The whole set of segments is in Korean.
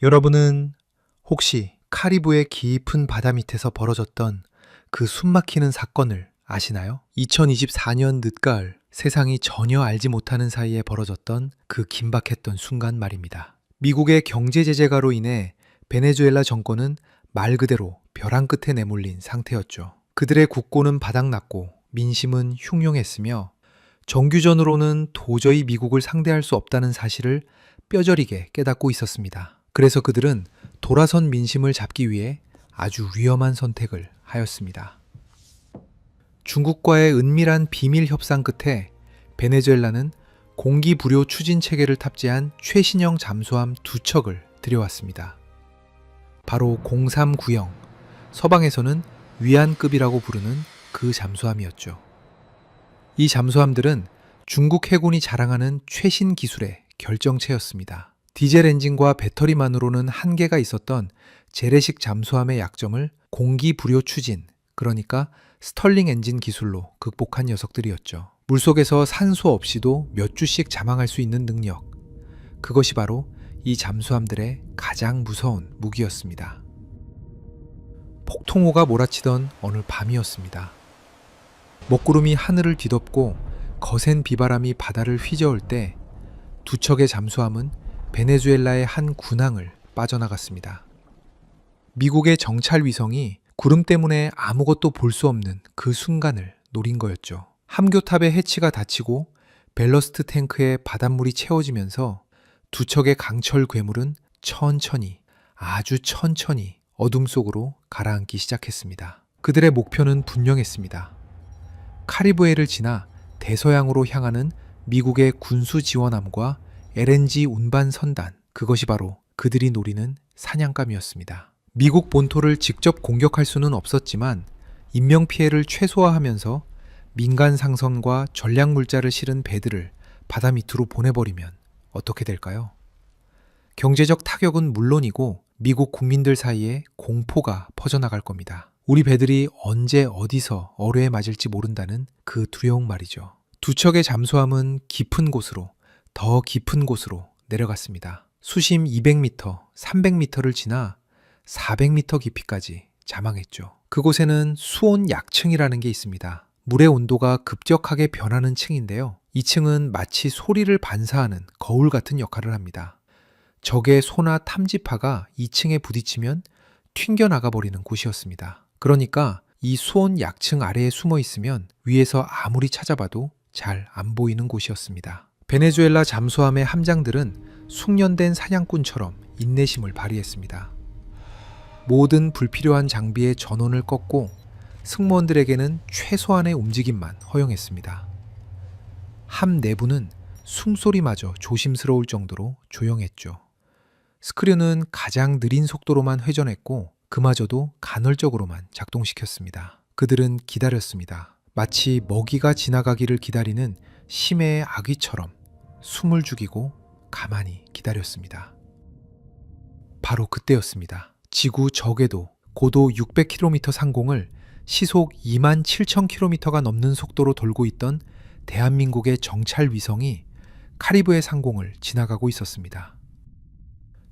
여러분은 혹시 카리브의 깊은 바다 밑에서 벌어졌던 그 숨막히는 사건을 아시나요? 2024년 늦가을 세상이 전혀 알지 못하는 사이에 벌어졌던 그 긴박했던 순간 말입니다. 미국의 경제 제재가로 인해 베네수엘라 정권은 말 그대로 벼랑 끝에 내몰린 상태였죠. 그들의 국고는 바닥났고 민심은 흉흉했으며 정규전으로는 도저히 미국을 상대할 수 없다는 사실을 뼈저리게 깨닫고 있었습니다. 그래서 그들은 돌아선 민심을 잡기 위해 아주 위험한 선택을 하였습니다. 중국과의 은밀한 비밀 협상 끝에 베네수엘라는 공기 불요 추진 체계를 탑재한 최신형 잠수함 2척을 들여왔습니다. 바로 039형, 서방에서는 위안급이라고 부르는 그 잠수함이었죠. 이 잠수함들은 중국 해군이 자랑하는 최신 기술의 결정체였습니다. 디젤 엔진과 배터리만으로는 한계가 있었던 재래식 잠수함의 약점을 공기 불요 추진, 그러니까 스털링 엔진 기술로 극복한 녀석들이었죠. 물속에서 산소 없이도 몇 주씩 잠항할 수 있는 능력, 그것이 바로 이 잠수함들의 가장 무서운 무기였습니다. 폭풍우가 몰아치던 어느 밤이었습니다. 먹구름이 하늘을 뒤덮고 거센 비바람이 바다를 휘저을 때 2척의 잠수함은 베네수엘라의 한 군항을 빠져나갔습니다. 미국의 정찰 위성이 구름 때문에 아무것도 볼 수 없는 그 순간을 노린 거였죠. 함교탑의 해치가 닫히고 벨러스트 탱크에 바닷물이 채워지면서 2척의 강철 괴물은 천천히, 아주 천천히 어둠 속으로 가라앉기 시작했습니다. 그들의 목표는 분명했습니다. 카리브해를 지나 대서양으로 향하는 미국의 군수 지원함과 LNG 운반 선단, 그것이 바로 그들이 노리는 사냥감이었습니다. 미국 본토를 직접 공격할 수는 없었지만 인명피해를 최소화하면서 민간 상선과 전략물자를 실은 배들을 바다 밑으로 보내버리면 어떻게 될까요? 경제적 타격은 물론이고 미국 국민들 사이에 공포가 퍼져나갈 겁니다. 우리 배들이 언제 어디서 어뢰에 맞을지 모른다는 그 두려움 말이죠. 2척의 잠수함은 깊은 곳으로, 더 깊은 곳으로 내려갔습니다. 수심 200m, 300m를 지나 400m 깊이까지 잠항했죠. 그곳에는 수온 약층이라는 게 있습니다. 물의 온도가 급격하게 변하는 층인데요. 이 층은 마치 소리를 반사하는 거울 같은 역할을 합니다. 적의 소나 탐지파가 이 층에 부딪히면 튕겨나가 버리는 곳이었습니다. 그러니까 이 수온 약층 아래에 숨어 있으면 위에서 아무리 찾아봐도 잘 안 보이는 곳이었습니다. 베네수엘라 잠수함의 함장들은 숙련된 사냥꾼처럼 인내심을 발휘했습니다. 모든 불필요한 장비의 전원을 껐고 승무원들에게는 최소한의 움직임만 허용했습니다. 함 내부는 숨소리마저 조심스러울 정도로 조용했죠. 스크류는 가장 느린 속도로만 회전했고 그마저도 간헐적으로만 작동시켰습니다. 그들은 기다렸습니다. 마치 먹이가 지나가기를 기다리는 심해의 아귀처럼 숨을 죽이고 가만히 기다렸습니다. 바로 그때였습니다. 지구 적에도 고도 600km 상공을 시속 27,000km가 넘는 속도로 돌고 있던 대한민국의 정찰 위성이 카리브해 상공을 지나가고 있었습니다.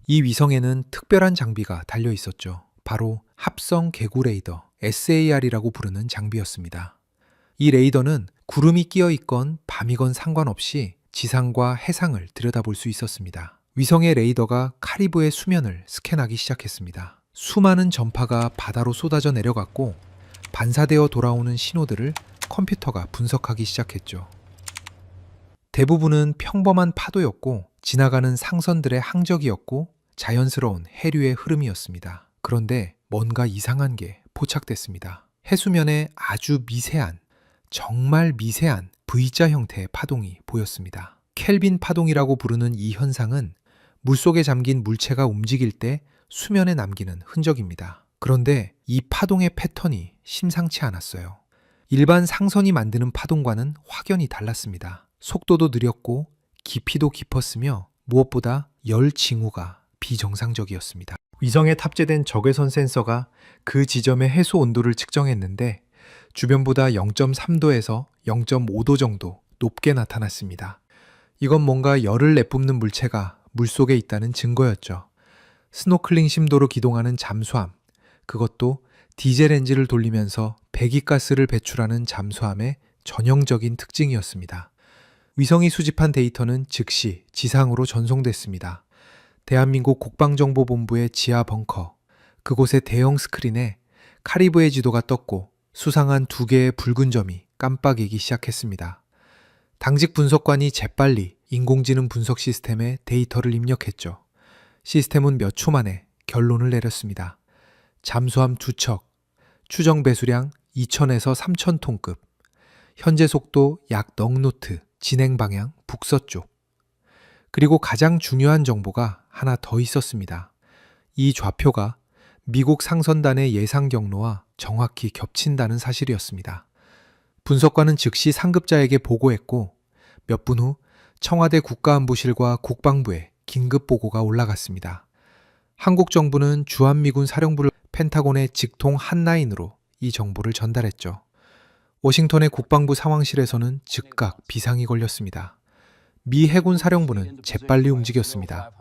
이 위성에는 특별한 장비가 달려 있었죠. 바로 합성 개구 레이더 SAR이라고 부르는 장비였습니다. 이 레이더는 구름이 끼어 있건 밤이건 상관없이 지상과 해상을 들여다볼 수 있었습니다. 위성의 레이더가 카리브해 수면을 스캔하기 시작했습니다. 수많은 전파가 바다로 쏟아져 내려갔고 반사되어 돌아오는 신호들을 컴퓨터가 분석하기 시작했죠. 대부분은 평범한 파도였고 지나가는 상선들의 항적이었고 자연스러운 해류의 흐름이었습니다. 그런데 뭔가 이상한 게 포착됐습니다. 해수면에 아주 미세한, 정말 미세한 V자 형태의 파동이 보였습니다. 켈빈 파동이라고 부르는 이 현상은 물속에 잠긴 물체가 움직일 때 수면에 남기는 흔적입니다. 그런데 이 파동의 패턴이 심상치 않았어요. 일반 상선이 만드는 파동과는 확연히 달랐습니다. 속도도 느렸고 깊이도 깊었으며 무엇보다 열 징후가 비정상적이었습니다. 위성에 탑재된 적외선 센서가 그 지점의 해수 온도를 측정했는데 주변보다 0.3도에서 0.5도 정도 높게 나타났습니다. 이건 뭔가 열을 내뿜는 물체가 물속에 있다는 증거였죠. 스노클링 심도로 기동하는 잠수함, 그것도 디젤 엔진을 돌리면서 배기가스를 배출하는 잠수함의 전형적인 특징이었습니다. 위성이 수집한 데이터는 즉시 지상으로 전송됐습니다. 대한민국 국방정보본부의 지하 벙커, 그곳의 대형 스크린에 카리브해 지도가 떴고 수상한 2개의 붉은 점이 깜빡이기 시작했습니다. 당직 분석관이 재빨리 인공지능 분석 시스템에 데이터를 입력했죠. 시스템은 몇 초 만에 결론을 내렸습니다. 잠수함 2척, 추정 배수량 2,000에서 3,000톤급, 현재 속도 약 넉노트, 진행 방향 북서쪽. 그리고 가장 중요한 정보가 하나 더 있었습니다. 이 좌표가 미국 상선단의 예상 경로와 정확히 겹친다는 사실이었습니다. 분석관은 즉시 상급자에게 보고했고 몇 분 후 청와대 국가안보실과 국방부에 긴급 보고가 올라갔습니다. 한국 정부는 주한미군 사령부를 펜타곤의 직통 핫라인으로 이 정보를 전달했죠. 워싱턴의 국방부 상황실에서는 즉각 비상이 걸렸습니다. 미 해군 사령부는 재빨리 움직였습니다.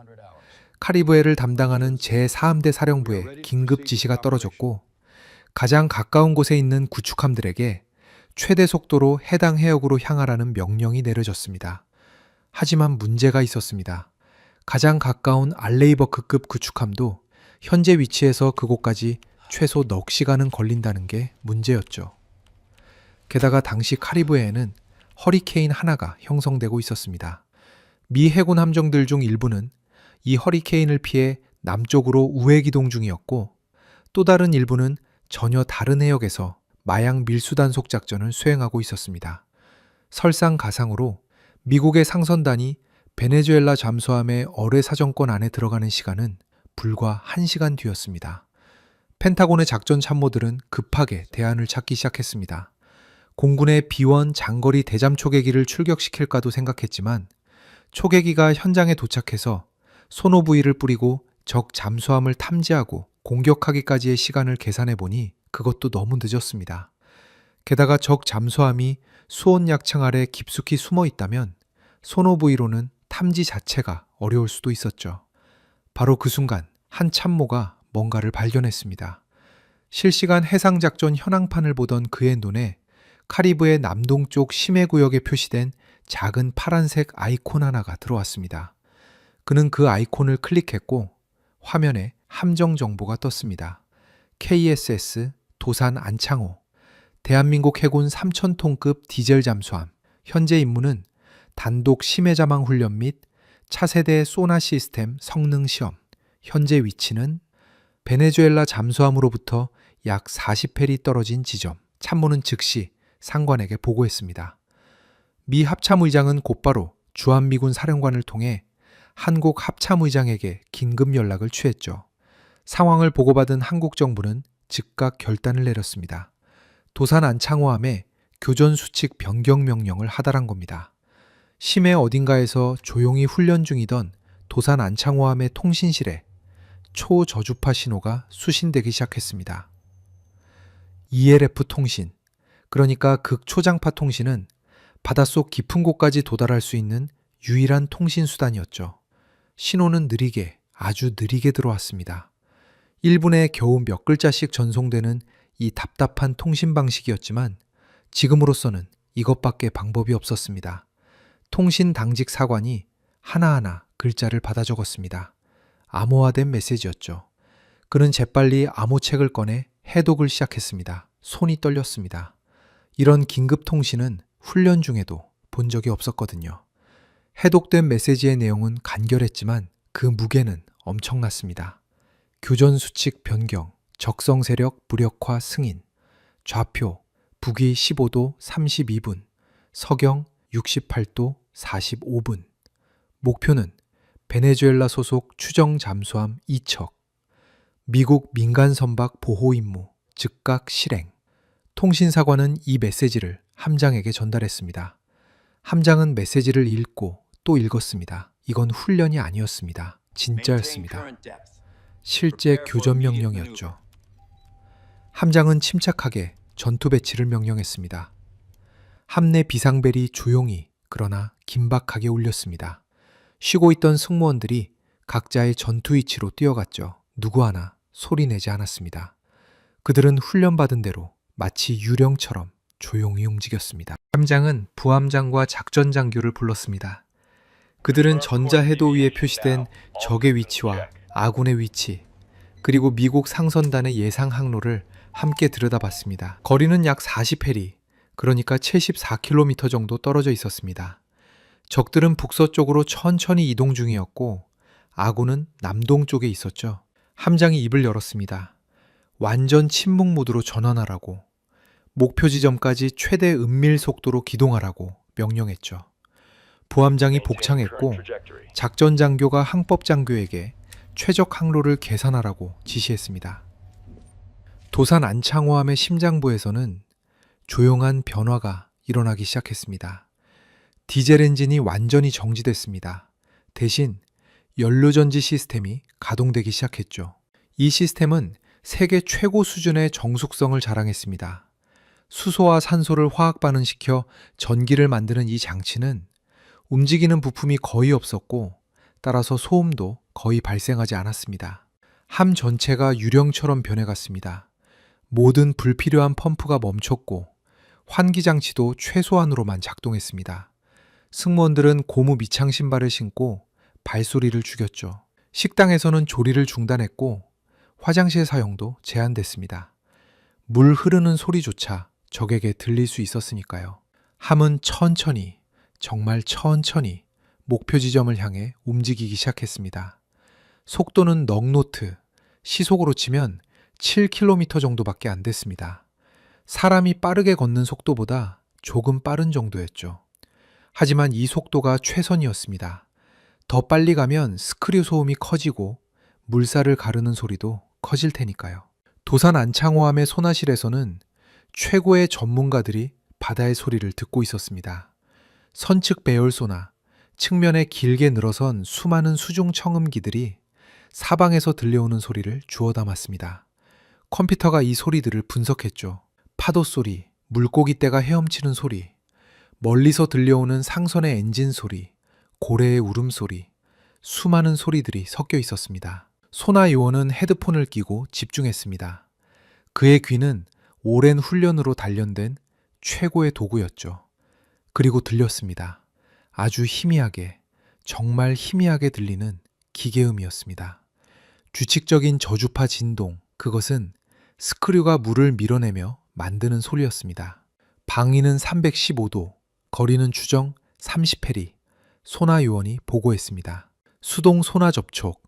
카리브해를 담당하는 제4함대 사령부에 긴급 지시가 떨어졌고 가장 가까운 곳에 있는 구축함들에게 최대 속도로 해당 해역으로 향하라는 명령이 내려졌습니다. 하지만 문제가 있었습니다. 가장 가까운 알레이버크급 구축함도 현재 위치에서 그곳까지 최소 넉 시간은 걸린다는 게 문제였죠. 게다가 당시 카리브해에는 허리케인 하나가 형성되고 있었습니다. 미 해군 함정들 중 일부는 이 허리케인을 피해 남쪽으로 우회 기동 중이었고 또 다른 일부는 전혀 다른 해역에서 마약 밀수 단속 작전을 수행하고 있었습니다. 설상가상으로 미국의 상선단이 베네수엘라 잠수함의 어뢰 사정권 안에 들어가는 시간은 불과 1시간 뒤였습니다. 펜타곤의 작전 참모들은 급하게 대안을 찾기 시작했습니다. 공군의 B-1 장거리 대잠 초계기를 출격시킬까도 생각했지만 초계기가 현장에 도착해서 소노부이를 뿌리고 적 잠수함을 탐지하고 공격하기까지의 시간을 계산해 보니 그것도 너무 늦었습니다. 게다가 적 잠수함이 수온 약층 아래 깊숙이 숨어 있다면 소노부이로는 탐지 자체가 어려울 수도 있었죠. 바로 그 순간 한 참모가 뭔가를 발견했습니다. 실시간 해상작전 현황판을 보던 그의 눈에 카리브해 남동쪽 심해구역에 표시된 작은 파란색 아이콘 하나가 들어왔습니다. 그는 그 아이콘을 클릭했고 화면에 함정 정보가 떴습니다. KSS 도산 안창호, 대한민국 해군 3,000톤급 디젤 잠수함, 현재 임무는 단독 심해자망 훈련 및 차세대 소나 시스템 성능 시험, 현재 위치는 베네수엘라 잠수함으로부터 약 40해리 떨어진 지점. 참모는 즉시 상관에게 보고했습니다. 미 합참의장은 곧바로 주한미군 사령관을 통해 한국 합참의장에게 긴급 연락을 취했죠. 상황을 보고받은 한국 정부는 즉각 결단을 내렸습니다. 도산 안창호함에 교전 수칙 변경 명령을 하달한 겁니다. 심해 어딘가에서 조용히 훈련 중이던 도산 안창호함의 통신실에 초저주파 신호가 수신되기 시작했습니다. ELF 통신, 그러니까 극초장파 통신은 바닷속 깊은 곳까지 도달할 수 있는 유일한 통신 수단이었죠. 신호는 느리게, 아주 느리게 들어왔습니다. 1분에 겨우 몇 글자씩 전송되는 이 답답한 통신 방식이었지만 지금으로서는 이것밖에 방법이 없었습니다. 통신 당직 사관이 하나하나 글자를 받아 적었습니다. 암호화된 메시지였죠. 그는 재빨리 암호책을 꺼내 해독을 시작했습니다. 손이 떨렸습니다. 이런 긴급 통신은 훈련 중에도 본 적이 없었거든요. 해독된 메시지의 내용은 간결했지만 그 무게는 엄청났습니다. 교전 수칙 변경, 적성 세력 무력화 승인, 좌표 북위 15도 32분, 서경 68도 45분, 목표는 베네수엘라 소속 추정 잠수함 2척, 미국 민간 선박 보호 임무 즉각 실행. 통신사관은 이 메시지를 함장에게 전달했습니다. 함장은 메시지를 읽고 또 읽었습니다. 이건 훈련이 아니었습니다. 진짜였습니다. 실제 교전 명령이었죠. 함장은 침착하게 전투 배치를 명령했습니다. 함내 비상벨이 조용히 그러나 긴박하게 울렸습니다. 쉬고 있던 승무원들이 각자의 전투 위치로 뛰어갔죠. 누구 하나 소리 내지 않았습니다. 그들은 훈련받은 대로 마치 유령처럼 조용히 움직였습니다. 함장은 부함장과 작전장교를 불렀습니다. 그들은 전자해도 위에 표시된 적의 위치와 아군의 위치, 그리고 미국 상선단의 예상 항로를 함께 들여다봤습니다. 거리는 약 40해리, 그러니까 74km 정도 떨어져 있었습니다. 적들은 북서쪽으로 천천히 이동 중이었고 아군은 남동쪽에 있었죠. 함장이 입을 열었습니다. 완전 침묵 모드로 전환하라고, 목표 지점까지 최대 은밀 속도로 기동하라고 명령했죠. 부함장이 복창했고 작전 장교가 항법 장교에게 최적 항로를 계산하라고 지시했습니다. 도산 안창호함의 심장부에서는 조용한 변화가 일어나기 시작했습니다. 디젤 엔진이 완전히 정지됐습니다. 대신 연료전지 시스템이 가동되기 시작했죠. 이 시스템은 세계 최고 수준의 정숙성을 자랑했습니다. 수소와 산소를 화학 반응시켜 전기를 만드는 이 장치는 움직이는 부품이 거의 없었고 따라서 소음도 거의 발생하지 않았습니다. 함 전체가 유령처럼 변해갔습니다. 모든 불필요한 펌프가 멈췄고 환기장치도 최소한으로만 작동했습니다. 승무원들은 고무 밑창 신발을 신고 발소리를 죽였죠. 식당에서는 조리를 중단했고 화장실 사용도 제한됐습니다. 물 흐르는 소리조차 적에게 들릴 수 있었으니까요. 함은 천천히, 정말 천천히 목표 지점을 향해 움직이기 시작했습니다. 속도는 넉노트, 시속으로 치면 7km 정도밖에 안 됐습니다. 사람이 빠르게 걷는 속도보다 조금 빠른 정도였죠. 하지만 이 속도가 최선이었습니다. 더 빨리 가면 스크류 소음이 커지고 물살을 가르는 소리도 커질 테니까요. 도산 안창호함의 소나실에서는 최고의 전문가들이 바다의 소리를 듣고 있었습니다. 선측 배열소나 측면에 길게 늘어선 수많은 수중 청음기들이 사방에서 들려오는 소리를 주워 담았습니다. 컴퓨터가 이 소리들을 분석했죠. 파도 소리, 물고기 떼가 헤엄치는 소리, 멀리서 들려오는 상선의 엔진 소리, 고래의 울음소리, 수많은 소리들이 섞여 있었습니다. 소나 요원은 헤드폰을 끼고 집중했습니다. 그의 귀는 오랜 훈련으로 단련된 최고의 도구였죠. 그리고 들렸습니다. 아주 희미하게, 정말 희미하게 들리는 기계음이었습니다. 규칙적인 저주파 진동, 그것은 스크류가 물을 밀어내며 만드는 소리였습니다. 방위는 315도, 거리는 추정 30해리, 소나 요원이 보고했습니다. 수동 소나 접촉,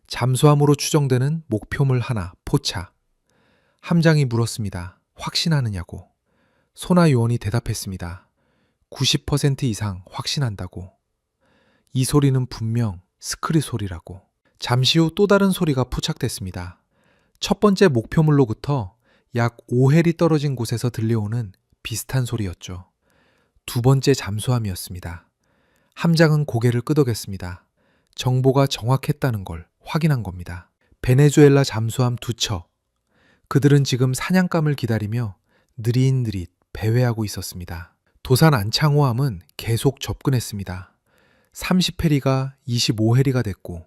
잠수함으로 추정되는 목표물 하나 포착. 함장이 물었습니다. 확신하느냐고. 소나 요원이 대답했습니다. 90% 이상 확신한다고. 이 소리는 분명 스크류 소리라고. 잠시 후 또 다른 소리가 포착됐습니다. 첫 번째 목표물로부터 약 5해리 떨어진 곳에서 들려오는 비슷한 소리였죠. 두 번째 잠수함이었습니다. 함장은 고개를 끄덕였습니다. 정보가 정확했다는 걸 확인한 겁니다. 베네수엘라 잠수함 2척. 그들은 지금 사냥감을 기다리며 느릿느릿 배회하고 있었습니다. 도산 안창호함은 계속 접근했습니다. 30해리가 25해리가 됐고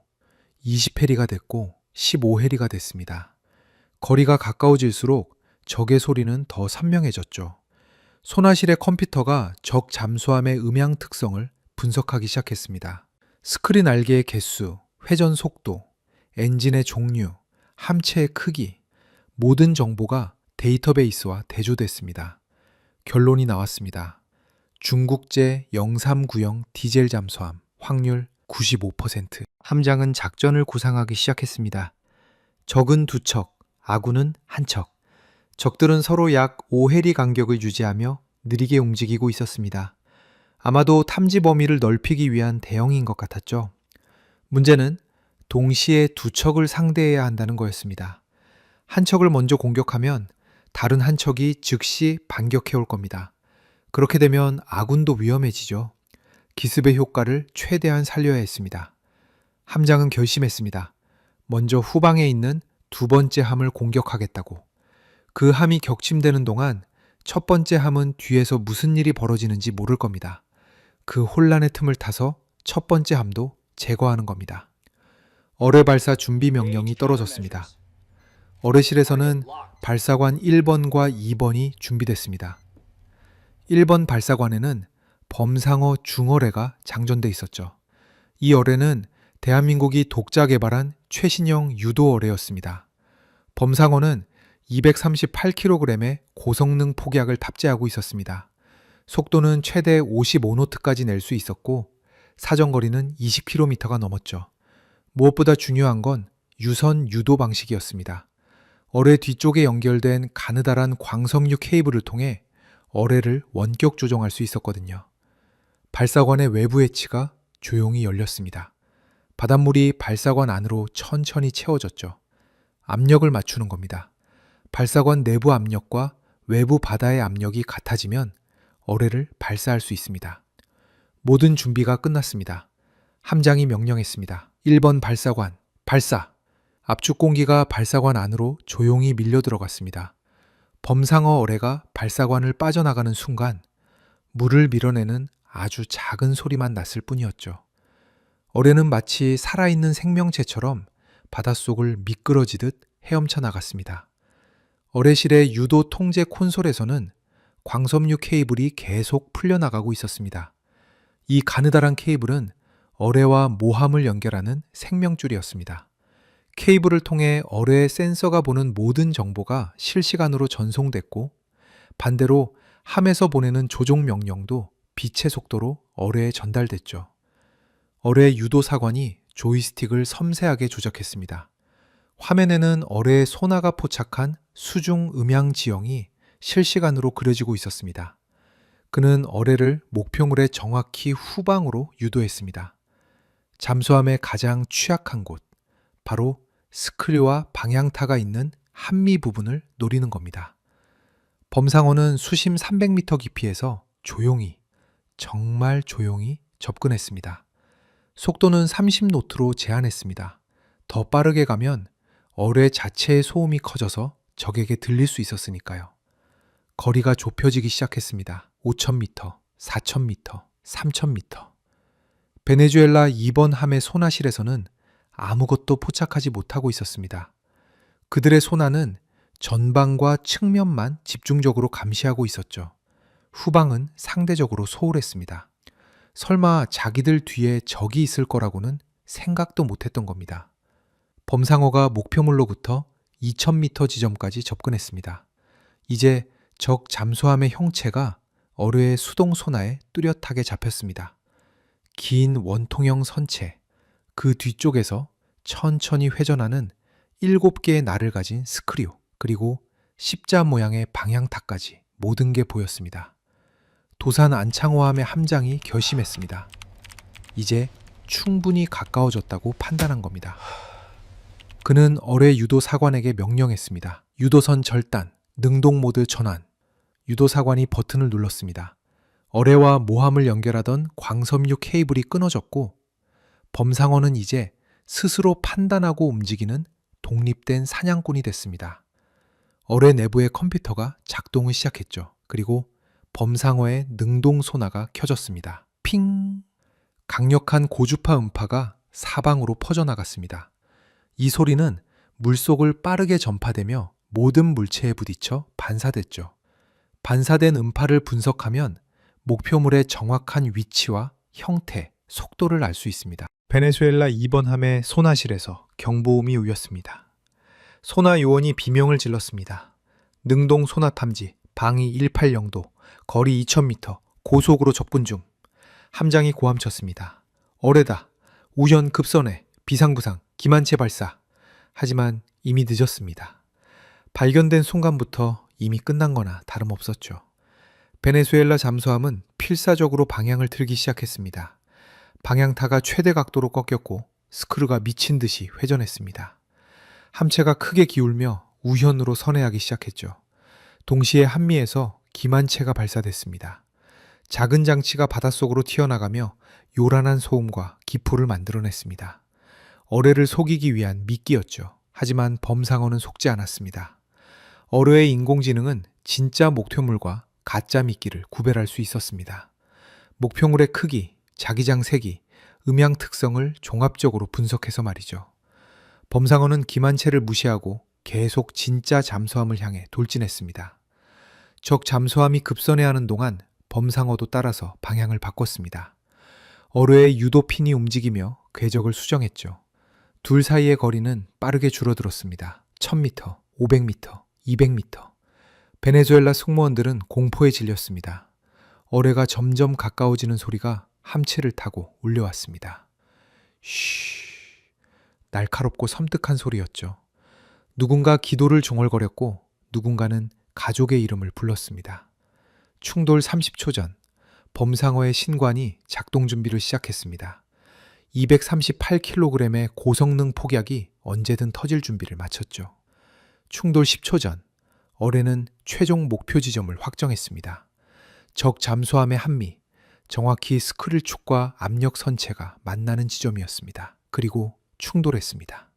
20해리가 됐고 15해리가 됐습니다. 거리가 가까워질수록 적의 소리는 더 선명해졌죠. 소나실의 컴퓨터가 적 잠수함의 음향 특성을 분석하기 시작했습니다. 스크린 알개의 개수, 회전 속도, 엔진의 종류, 함체의 크기, 모든 정보가 데이터베이스와 대조됐습니다. 결론이 나왔습니다. 중국제 0390 디젤 잠수함, 확률 95%. 함장은 작전을 구상하기 시작했습니다. 적은 2척, 아군은 1척. 적들은 서로 약 5해리 간격을 유지하며 느리게 움직이고 있었습니다. 아마도 탐지 범위를 넓히기 위한 대응인 것 같았죠. 문제는 동시에 2척을 상대해야 한다는 거였습니다. 한 척을 먼저 공격하면 다른 한 척이 즉시 반격해 올 겁니다. 그렇게 되면 아군도 위험해지죠. 기습의 효과를 최대한 살려야 했습니다. 함장은 결심했습니다. 먼저 후방에 있는 두 번째 함을 공격하겠다고. 그 함이 격침되는 동안 첫 번째 함은 뒤에서 무슨 일이 벌어지는지 모를 겁니다. 그 혼란의 틈을 타서 첫 번째 함도 제거하는 겁니다. 어뢰 발사 준비 명령이 떨어졌습니다. 어뢰실에서는 발사관 1번과 2번이 준비됐습니다. 1번 발사관에는 범상어 중어뢰가 장전돼 있었죠. 이 어뢰는 대한민국이 독자 개발한 최신형 유도 어뢰였습니다. 범상어는 238kg의 고성능 폭약을 탑재하고 있었습니다. 속도는 최대 55노트까지 낼 수 있었고 사정거리는 20km가 넘었죠. 무엇보다 중요한 건 유선 유도 방식이었습니다. 어뢰 뒤쪽에 연결된 가느다란 광섬유 케이블을 통해 어뢰를 원격 조정할 수 있었거든요. 발사관의 외부 해치가 조용히 열렸습니다. 바닷물이 발사관 안으로 천천히 채워졌죠. 압력을 맞추는 겁니다. 발사관 내부 압력과 외부 바다의 압력이 같아지면 어뢰를 발사할 수 있습니다. 모든 준비가 끝났습니다. 함장이 명령했습니다. 1번 발사관, 발사! 압축 공기가 발사관 안으로 조용히 밀려 들어갔습니다. 범상어 어뢰가 발사관을 빠져나가는 순간 물을 밀어내는 아주 작은 소리만 났을 뿐이었죠. 어뢰는 마치 살아있는 생명체처럼 바닷속을 미끄러지듯 헤엄쳐 나갔습니다. 어뢰실의 유도 통제 콘솔에서는 광섬유 케이블이 계속 풀려나가고 있었습니다. 이 가느다란 케이블은 어뢰와 모함을 연결하는 생명줄이었습니다. 케이블을 통해 어뢰의 센서가 보는 모든 정보가 실시간으로 전송됐고 반대로 함에서 보내는 조종 명령도 빛의 속도로 어뢰에 전달됐죠. 어뢰 유도 사관이 조이스틱을 섬세하게 조작했습니다. 화면에는 어뢰의 소나가 포착한 수중 음향 지형이 실시간으로 그려지고 있었습니다. 그는 어뢰를 목표물의 정확히 후방으로 유도했습니다. 잠수함의 가장 취약한 곳, 바로 스크류와 방향타가 있는 한미 부분을 노리는 겁니다. 범상어는 수심 300m 깊이에서 조용히, 정말 조용히 접근했습니다. 속도는 30노트로 제한했습니다. 더 빠르게 가면 어뢰 자체의 소음이 커져서 적에게 들릴 수 있었으니까요. 거리가 좁혀지기 시작했습니다. 5,000m, 4,000m, 3,000m. 베네수엘라 2번 함의 소나실에서는 아무것도 포착하지 못하고 있었습니다. 그들의 소나는 전방과 측면만 집중적으로 감시하고 있었죠. 후방은 상대적으로 소홀했습니다. 설마 자기들 뒤에 적이 있을 거라고는 생각도 못했던 겁니다. 범상어가 목표물로부터 2,000m 지점까지 접근했습니다. 이제 적 잠수함의 형체가 어뢰의 수동 소나에 뚜렷하게 잡혔습니다. 긴 원통형 선체, 그 뒤쪽에서 천천히 회전하는 7개의 날을 가진 스크류, 그리고 십자 모양의 방향타까지 모든 게 보였습니다. 도산 안창호함의 함장이 결심했습니다. 이제 충분히 가까워졌다고 판단한 겁니다. 그는 어뢰 유도 사관에게 명령했습니다. 유도선 절단, 능동 모드 전환. 유도 사관이 버튼을 눌렀습니다. 어뢰와 모함을 연결하던 광섬유 케이블이 끊어졌고 범상어는 이제 스스로 판단하고 움직이는 독립된 사냥꾼이 됐습니다. 어뢰 내부의 컴퓨터가 작동을 시작했죠. 그리고 범상어의 능동 소나가 켜졌습니다. 핑! 강력한 고주파 음파가 사방으로 퍼져나갔습니다. 이 소리는 물속을 빠르게 전파되며 모든 물체에 부딪혀 반사됐죠. 반사된 음파를 분석하면 목표물의 정확한 위치와 형태, 속도를 알 수 있습니다. 베네수엘라 2번 함의 소나실에서 경보음이 울렸습니다. 소나 요원이 비명을 질렀습니다. 능동 소나 탐지, 방위 180도, 거리 2000m, 고속으로 접근 중. 함장이 고함쳤습니다. 어뢰다. 우현 급선회, 비상구상, 기만체 발사. 하지만 이미 늦었습니다. 발견된 순간부터 이미 끝난 거나 다름없었죠. 베네수엘라 잠수함은 필사적으로 방향을 틀기 시작했습니다. 방향타가 최대 각도로 꺾였고 스크류가 미친 듯이 회전했습니다. 함체가 크게 기울며 우현으로 선회하기 시작했죠. 동시에 한미에서 기만체가 발사됐습니다. 작은 장치가 바닷속으로 튀어나가며 요란한 소음과 기포를 만들어냈습니다. 어뢰를 속이기 위한 미끼였죠. 하지만 범상어는 속지 않았습니다. 어뢰의 인공지능은 진짜 목표물과 가짜 미끼를 구별할 수 있었습니다. 목표물의 크기, 자기장 색이, 음향 특성을 종합적으로 분석해서 말이죠. 범상어는 기만체를 무시하고 계속 진짜 잠수함을 향해 돌진했습니다. 적 잠수함이 급선회하는 동안 범상어도 따라서 방향을 바꿨습니다. 어뢰의 유도핀이 움직이며 궤적을 수정했죠. 둘 사이의 거리는 빠르게 줄어들었습니다. 1000m, 500m, 200m. 베네수엘라 승무원들은 공포에 질렸습니다. 어뢰가 점점 가까워지는 소리가 함체를 타고 울려왔습니다. 쉬. 날카롭고 섬뜩한 소리였죠. 누군가 기도를 중얼거렸고 누군가는 가족의 이름을 불렀습니다. 충돌 30초 전 범상어의 신관이 작동 준비를 시작했습니다. 238kg의 고성능 폭약이 언제든 터질 준비를 마쳤죠. 충돌 10초 전 어뢰는 최종 목표 지점을 확정했습니다. 적 잠수함의 한미, 정확히 스크릴축과 압력 선체가 만나는 지점이었습니다. 그리고 충돌했습니다.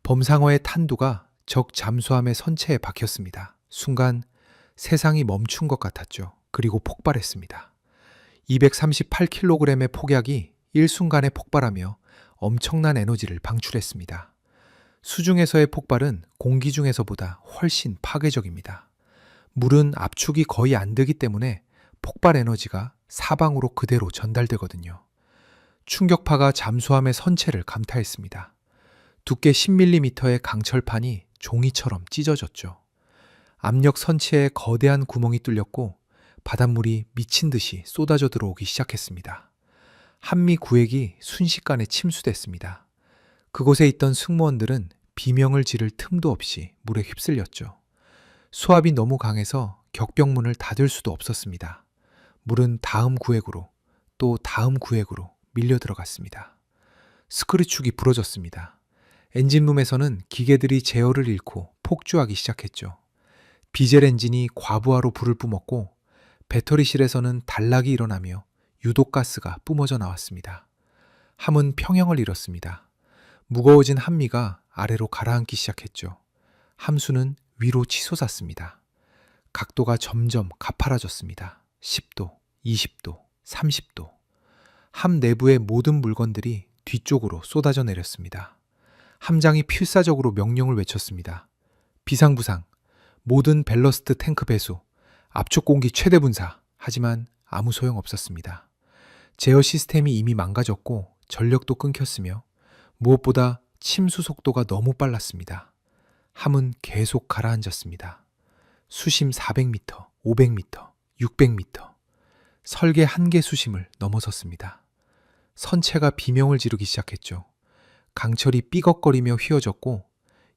범상어의 탄두가 적 잠수함의 선체에 박혔습니다. 순간 세상이 멈춘 것 같았죠. 그리고 폭발했습니다. 238kg의 폭약이 일순간에 폭발하며 엄청난 에너지를 방출했습니다. 수중에서의 폭발은 공기 중에서보다 훨씬 파괴적입니다. 물은 압축이 거의 안 되기 때문에 폭발 에너지가 사방으로 그대로 전달되거든요. 충격파가 잠수함의 선체를 감타했습니다. 두께 10mm의 강철판이 종이처럼 찢어졌죠. 압력 선체에 거대한 구멍이 뚫렸고 바닷물이 미친 듯이 쏟아져 들어오기 시작했습니다. 한미 구획이 순식간에 침수됐습니다. 그곳에 있던 승무원들은 비명을 지를 틈도 없이 물에 휩쓸렸죠. 수압이 너무 강해서 격병문을 닫을 수도 없었습니다. 물은 다음 구획으로 또 다음 구획으로 밀려 들어갔습니다. 스크류축이 부러졌습니다. 엔진룸에서는 기계들이 제어를 잃고 폭주하기 시작했죠. 디젤 엔진이 과부하로 불을 뿜었고 배터리실에서는 단락이 일어나며 유독가스가 뿜어져 나왔습니다. 함은 평형을 잃었습니다. 무거워진 한미가 아래로 가라앉기 시작했죠. 함수는 위로 치솟았습니다. 각도가 점점 가파라졌습니다. 10도, 20도, 30도. 함 내부의 모든 물건들이 뒤쪽으로 쏟아져 내렸습니다. 함장이 필사적으로 명령을 외쳤습니다. 비상부상, 모든 밸러스트 탱크 배수, 압축 공기 최대 분사. 하지만 아무 소용 없었습니다. 제어 시스템이 이미 망가졌고 전력도 끊겼으며 무엇보다 침수 속도가 너무 빨랐습니다. 함은 계속 가라앉았습니다. 수심 400m, 500m, 600m. 설계 한계 수심을 넘어섰습니다. 선체가 비명을 지르기 시작했죠. 강철이 삐걱거리며 휘어졌고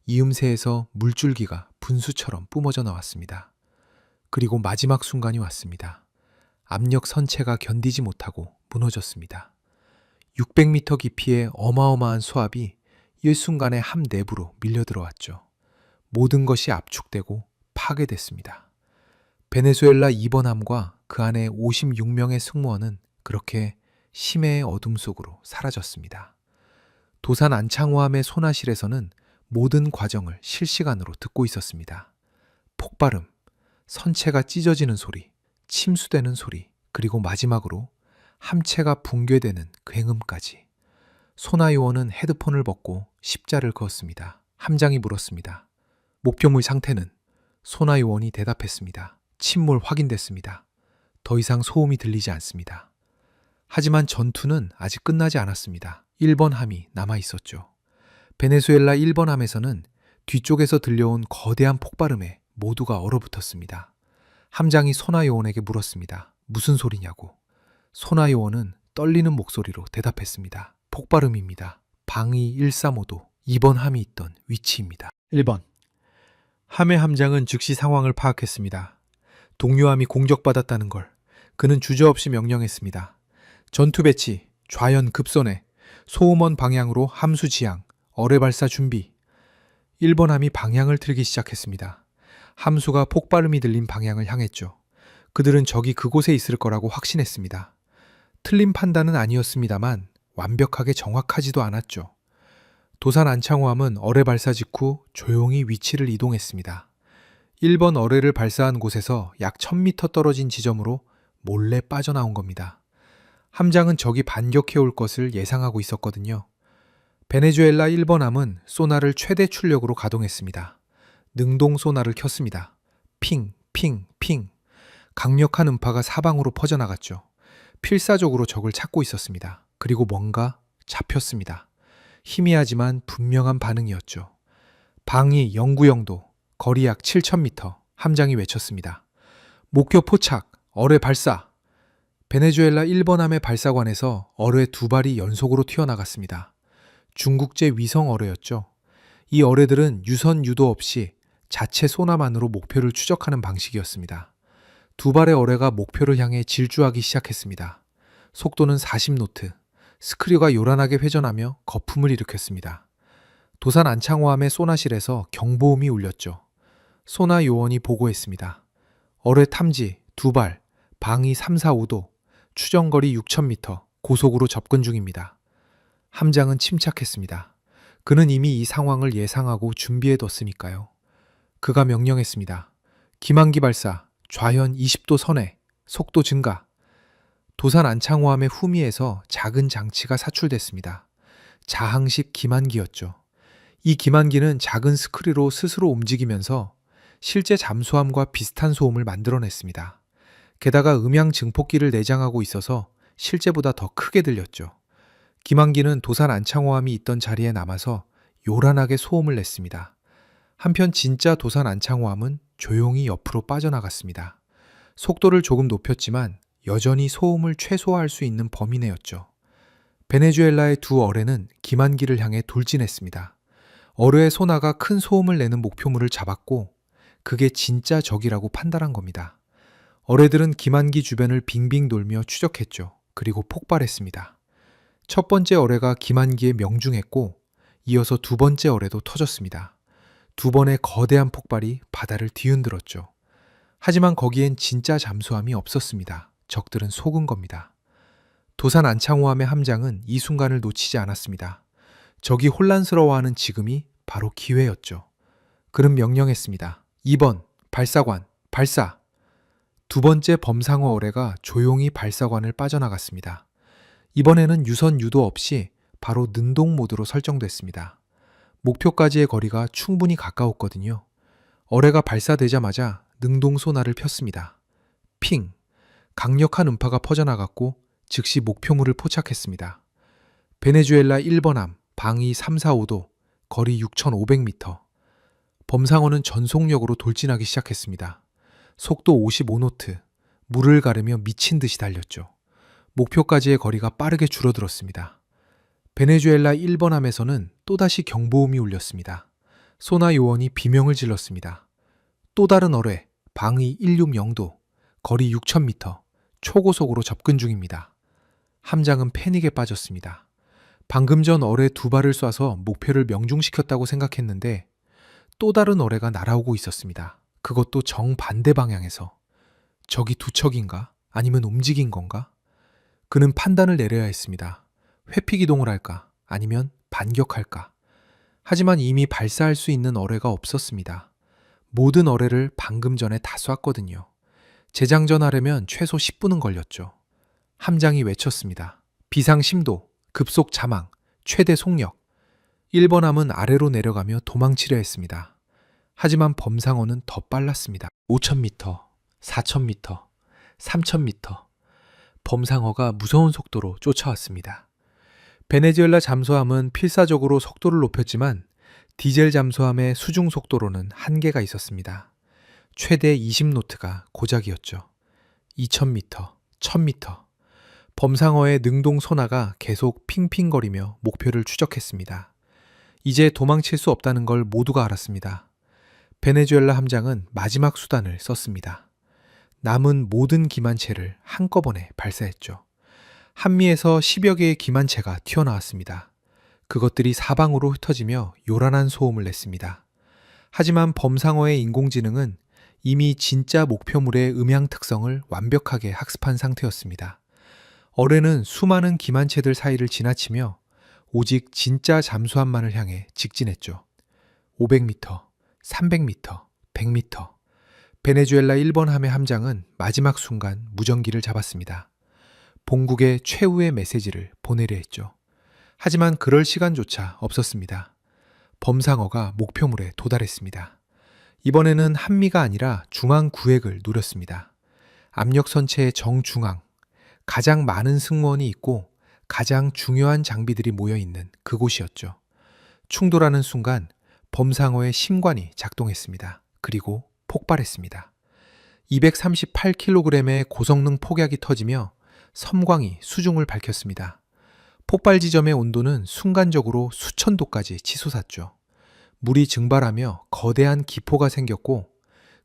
이음새에서 물줄기가 분수처럼 뿜어져 나왔습니다. 그리고 마지막 순간이 왔습니다. 압력 선체가 견디지 못하고 무너졌습니다. 600m 깊이의 어마어마한 수압이 일순간에 함 내부로 밀려 들어왔죠. 모든 것이 압축되고 파괴됐습니다. 베네수엘라 2번 함과 그 안에 56명의 승무원은 그렇게 심해의 어둠 속으로 사라졌습니다. 도산 안창호함의 소나실에서는 모든 과정을 실시간으로 듣고 있었습니다. 폭발음, 선체가 찢어지는 소리, 침수되는 소리, 그리고 마지막으로 함체가 붕괴되는 굉음까지. 소나요원은 헤드폰을 벗고 십자를 그었습니다. 함장이 물었습니다. 목표물 상태는? 소나요원이 대답했습니다. 침몰 확인됐습니다. 더 이상 소음이 들리지 않습니다. 하지만 전투는 아직 끝나지 않았습니다. 1번 함이 남아 있었죠. 베네수엘라 1번 함에서는 뒤쪽에서 들려온 거대한 폭발음에 모두가 얼어붙었습니다. 함장이 소나요원에게 물었습니다. 무슨 소리냐고. 소나요원은 떨리는 목소리로 대답했습니다. 폭발음입니다. 방위 135도 2번 함이 있던 위치입니다. 1번. 함의 함장은 즉시 상황을 파악했습니다. 동료함이 공격받았다는 걸 그는 주저없이 명령했습니다. 전투 배치, 좌연 급선회, 소음원 방향으로 함수 지향, 어뢰 발사 준비. 1번 함이 방향을 틀기 시작했습니다. 함수가 폭발음이 들린 방향을 향했죠. 그들은 적이 그곳에 있을 거라고 확신했습니다. 틀린 판단은 아니었습니다만 완벽하게 정확하지도 않았죠. 도산 안창호함은 어뢰 발사 직후 조용히 위치를 이동했습니다. 1번 어뢰를 발사한 곳에서 약 1000m 떨어진 지점으로 몰래 빠져나온 겁니다. 함장은 적이 반격해 올 것을 예상하고 있었거든요. 베네수엘라 1번함은 소나를 최대 출력으로 가동했습니다. 능동 소나를 켰습니다. 핑, 핑, 핑. 강력한 음파가 사방으로 퍼져나갔죠. 필사적으로 적을 찾고 있었습니다. 그리고 뭔가 잡혔습니다. 희미하지만 분명한 반응이었죠. 방위 090도, 거리 약 7,000m, 함장이 외쳤습니다. 목표 포착, 어뢰 발사. 베네수엘라 1번함의 발사관에서 어뢰 2발이 연속으로 튀어나갔습니다. 중국제 위성 어뢰였죠. 이 어뢰들은 유선 유도 없이 자체 소나만으로 목표를 추적하는 방식이었습니다. 2발의 어뢰가 목표를 향해 질주하기 시작했습니다. 속도는 40노트, 스크류가 요란하게 회전하며 거품을 일으켰습니다. 도산 안창호함의 소나실에서 경보음이 울렸죠. 소나 요원이 보고했습니다. 어뢰 탐지 2발, 방위 345도, 추정거리 6,000m, 고속으로 접근 중입니다. 함장은 침착했습니다. 그는 이미 이 상황을 예상하고 준비해뒀으니까요. 그가 명령했습니다. 기만기 발사, 좌현 20도 선회, 속도 증가. 도산 안창호함의 후미에서 작은 장치가 사출됐습니다. 자항식 기만기였죠. 이 기만기는 작은 스크류로 스스로 움직이면서 실제 잠수함과 비슷한 소음을 만들어냈습니다. 게다가 음향 증폭기를 내장하고 있어서 실제보다 더 크게 들렸죠. 기만기는 도산 안창호함이 있던 자리에 남아서 요란하게 소음을 냈습니다. 한편 진짜 도산 안창호함은 조용히 옆으로 빠져나갔습니다. 속도를 조금 높였지만 여전히 소음을 최소화할 수 있는 범위 내였죠. 베네수엘라의 2 어뢰는 기만기를 향해 돌진했습니다. 어뢰의 소나가 큰 소음을 내는 목표물을 잡았고 그게 진짜 적이라고 판단한 겁니다. 어뢰들은 기만기 주변을 빙빙 돌며 추적했죠. 그리고 폭발했습니다. 첫 번째 어뢰가 기만기에 명중했고 이어서 2번째 어뢰도 터졌습니다. 2번의 거대한 폭발이 바다를 뒤흔들었죠. 하지만 거기엔 진짜 잠수함이 없었습니다. 적들은 속은 겁니다. 도산 안창호함의 함장은 이 순간을 놓치지 않았습니다. 적이 혼란스러워하는 지금이 바로 기회였죠. 그는 명령했습니다. 2번, 발사관, 발사! 2번째 범상어 어뢰가 조용히 발사관을 빠져나갔습니다. 이번에는 유선 유도 없이 바로 능동 모드로 설정됐습니다. 목표까지의 거리가 충분히 가까웠거든요. 어뢰가 발사되자마자 능동 소나를 폈습니다. 핑! 강력한 음파가 퍼져나갔고 즉시 목표물을 포착했습니다. 베네수엘라 1번함, 방위 345도, 거리 6,500m. 범상어는 전속력으로 돌진하기 시작했습니다. 속도 55노트, 물을 가르며 미친 듯이 달렸죠. 목표까지의 거리가 빠르게 줄어들었습니다. 베네수엘라 1번함에서는 또다시 경보음이 울렸습니다. 소나 요원이 비명을 질렀습니다. 또 다른 어뢰, 방위 160도, 거리 6,000m, 초고속으로 접근 중입니다. 함장은 패닉에 빠졌습니다. 방금 전 어뢰 2발을 쏴서 목표를 명중시켰다고 생각했는데 또 다른 어뢰가 날아오고 있었습니다. 그것도 정반대 방향에서. 적이 2척인가? 아니면 움직인 건가? 그는 판단을 내려야 했습니다. 회피 기동을 할까? 아니면 반격할까? 하지만 이미 발사할 수 있는 어뢰가 없었습니다. 모든 어뢰를 방금 전에 다 쐈거든요. 재장전하려면 최소 10분은 걸렸죠. 함장이 외쳤습니다. 비상 심도, 급속 자망, 최대 속력. 1번함은 아래로 내려가며 도망치려 했습니다. 하지만 범상어는 더 빨랐습니다. 5,000m, 4,000m, 3,000m. 범상어가 무서운 속도로 쫓아왔습니다. 베네수엘라 잠수함은 필사적으로 속도를 높였지만 디젤 잠수함의 수중 속도로는 한계가 있었습니다. 최대 20노트가 고작이었죠. 2,000m, 1,000m. 범상어의 능동 소나가 계속 핑핑거리며 목표를 추적했습니다. 이제 도망칠 수 없다는 걸 모두가 알았습니다. 베네수엘라 함장은 마지막 수단을 썼습니다. 남은 모든 기만체를 한꺼번에 발사했죠. 한미에서 10여 개의 기만체가 튀어나왔습니다. 그것들이 사방으로 흩어지며 요란한 소음을 냈습니다. 하지만 범상어의 인공지능은 이미 진짜 목표물의 음향 특성을 완벽하게 학습한 상태였습니다. 어뢰는 수많은 기만체들 사이를 지나치며 오직 진짜 잠수함만을 향해 직진했죠. 500m, 300m, 100m. 베네수엘라 1번 함의 함장은 마지막 순간 무전기를 잡았습니다. 본국에 최후의 메시지를 보내려 했죠. 하지만 그럴 시간조차 없었습니다. 범상어가 목표물에 도달했습니다. 이번에는 한미가 아니라 중앙 구획을 노렸습니다. 압력선체의 정중앙, 가장 많은 승무원이 있고 가장 중요한 장비들이 모여 있는 그곳이었죠. 충돌하는 순간 범상어의 심관이 작동했습니다. 그리고 폭발했습니다. 238kg의 고성능 폭약이 터지며 섬광이 수중을 밝혔습니다. 폭발 지점의 온도는 순간적으로 수천 도까지 치솟았죠. 물이 증발하며 거대한 기포가 생겼고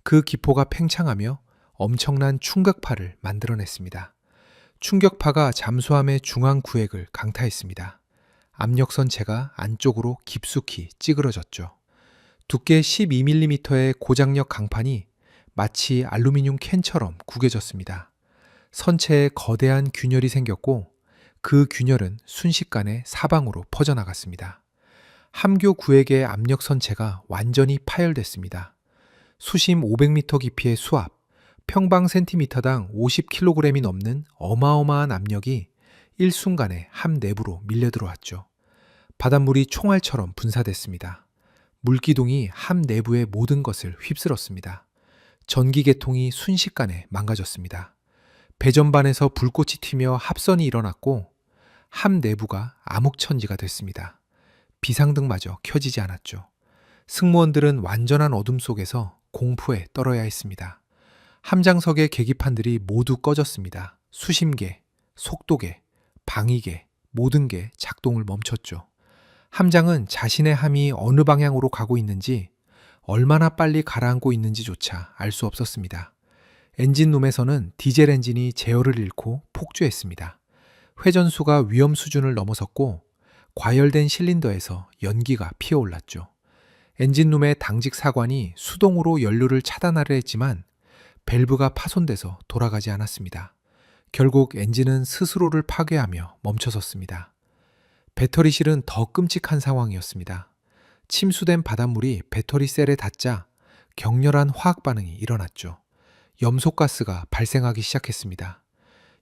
그 기포가 팽창하며 엄청난 충격파를 만들어냈습니다. 충격파가 잠수함의 중앙 구획을 강타했습니다. 압력선체가 안쪽으로 깊숙이 찌그러졌죠. 두께 12mm의 고장력 강판이 마치 알루미늄 캔처럼 구겨졌습니다. 선체에 거대한 균열이 생겼고 그 균열은 순식간에 사방으로 퍼져나갔습니다. 함교 구획의 압력선체가 완전히 파열됐습니다. 수심 500m 깊이의 수압, 평방 센티미터당 50kg이 넘는 어마어마한 압력이 일순간에 함 내부로 밀려들어왔죠. 바닷물이 총알처럼 분사됐습니다. 물기둥이 함 내부의 모든 것을 휩쓸었습니다. 전기계통이 순식간에 망가졌습니다. 배전반에서 불꽃이 튀며 합선이 일어났고 함 내부가 암흑천지가 됐습니다. 비상등마저 켜지지 않았죠. 승무원들은 완전한 어둠 속에서 공포에 떨어야 했습니다. 함장석의 계기판들이 모두 꺼졌습니다. 수심계, 속도계, 방위계, 모든 게 작동을 멈췄죠. 함장은 자신의 함이 어느 방향으로 가고 있는지, 얼마나 빨리 가라앉고 있는지조차 알 수 없었습니다. 엔진룸에서는 디젤 엔진이 제어를 잃고 폭주했습니다. 회전수가 위험 수준을 넘어섰고 과열된 실린더에서 연기가 피어올랐죠. 엔진룸의 당직 사관이 수동으로 연료를 차단하려 했지만 밸브가 파손돼서 돌아가지 않았습니다. 결국 엔진은 스스로를 파괴하며 멈춰섰습니다. 배터리실은 더 끔찍한 상황이었습니다. 침수된 바닷물이 배터리 셀에 닿자 격렬한 화학 반응이 일어났죠. 염소가스가 발생하기 시작했습니다.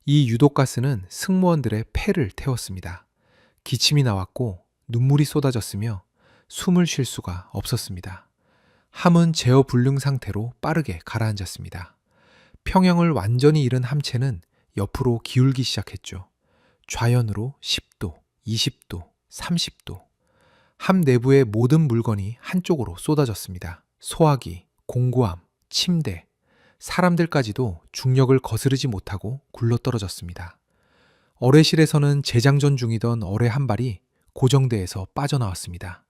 이 유독가스는 승무원들의 폐를 태웠습니다. 기침이 나왔고 눈물이 쏟아졌으며 숨을 쉴 수가 없었습니다. 함은 제어 불능 상태로 빠르게 가라앉았습니다. 평형을 완전히 잃은 함체는 옆으로 기울기 시작했죠. 좌연으로 10도, 20도, 30도. 함 내부의 모든 물건이 한쪽으로 쏟아졌습니다. 소화기, 공구함, 침대, 사람들까지도 중력을 거스르지 못하고 굴러떨어졌습니다. 어뢰실에서는 재장전 중이던 어뢰 한 발이 고정대에서 빠져나왔습니다.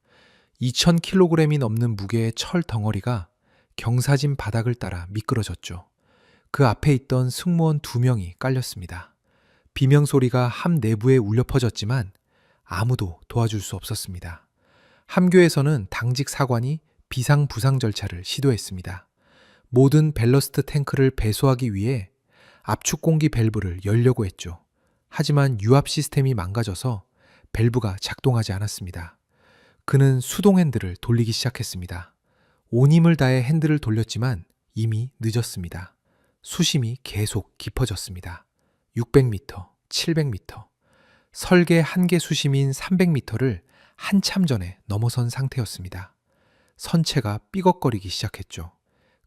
2000kg이 넘는 무게의 철 덩어리가 경사진 바닥을 따라 미끄러졌죠. 그 앞에 있던 승무원 2명이 깔렸습니다. 비명소리가 함 내부에 울려 퍼졌지만 아무도 도와줄 수 없었습니다. 함교에서는 당직 사관이 비상 부상 절차를 시도했습니다. 모든 밸러스트 탱크를 배수하기 위해 압축 공기 밸브를 열려고 했죠. 하지만 유압 시스템이 망가져서 밸브가 작동하지 않았습니다. 그는 수동 핸들을 돌리기 시작했습니다. 온 힘을 다해 핸들을 돌렸지만 이미 늦었습니다. 수심이 계속 깊어졌습니다. 600m, 700m. 설계 한계 수심인 300m를 한참 전에 넘어선 상태였습니다. 선체가 삐걱거리기 시작했죠.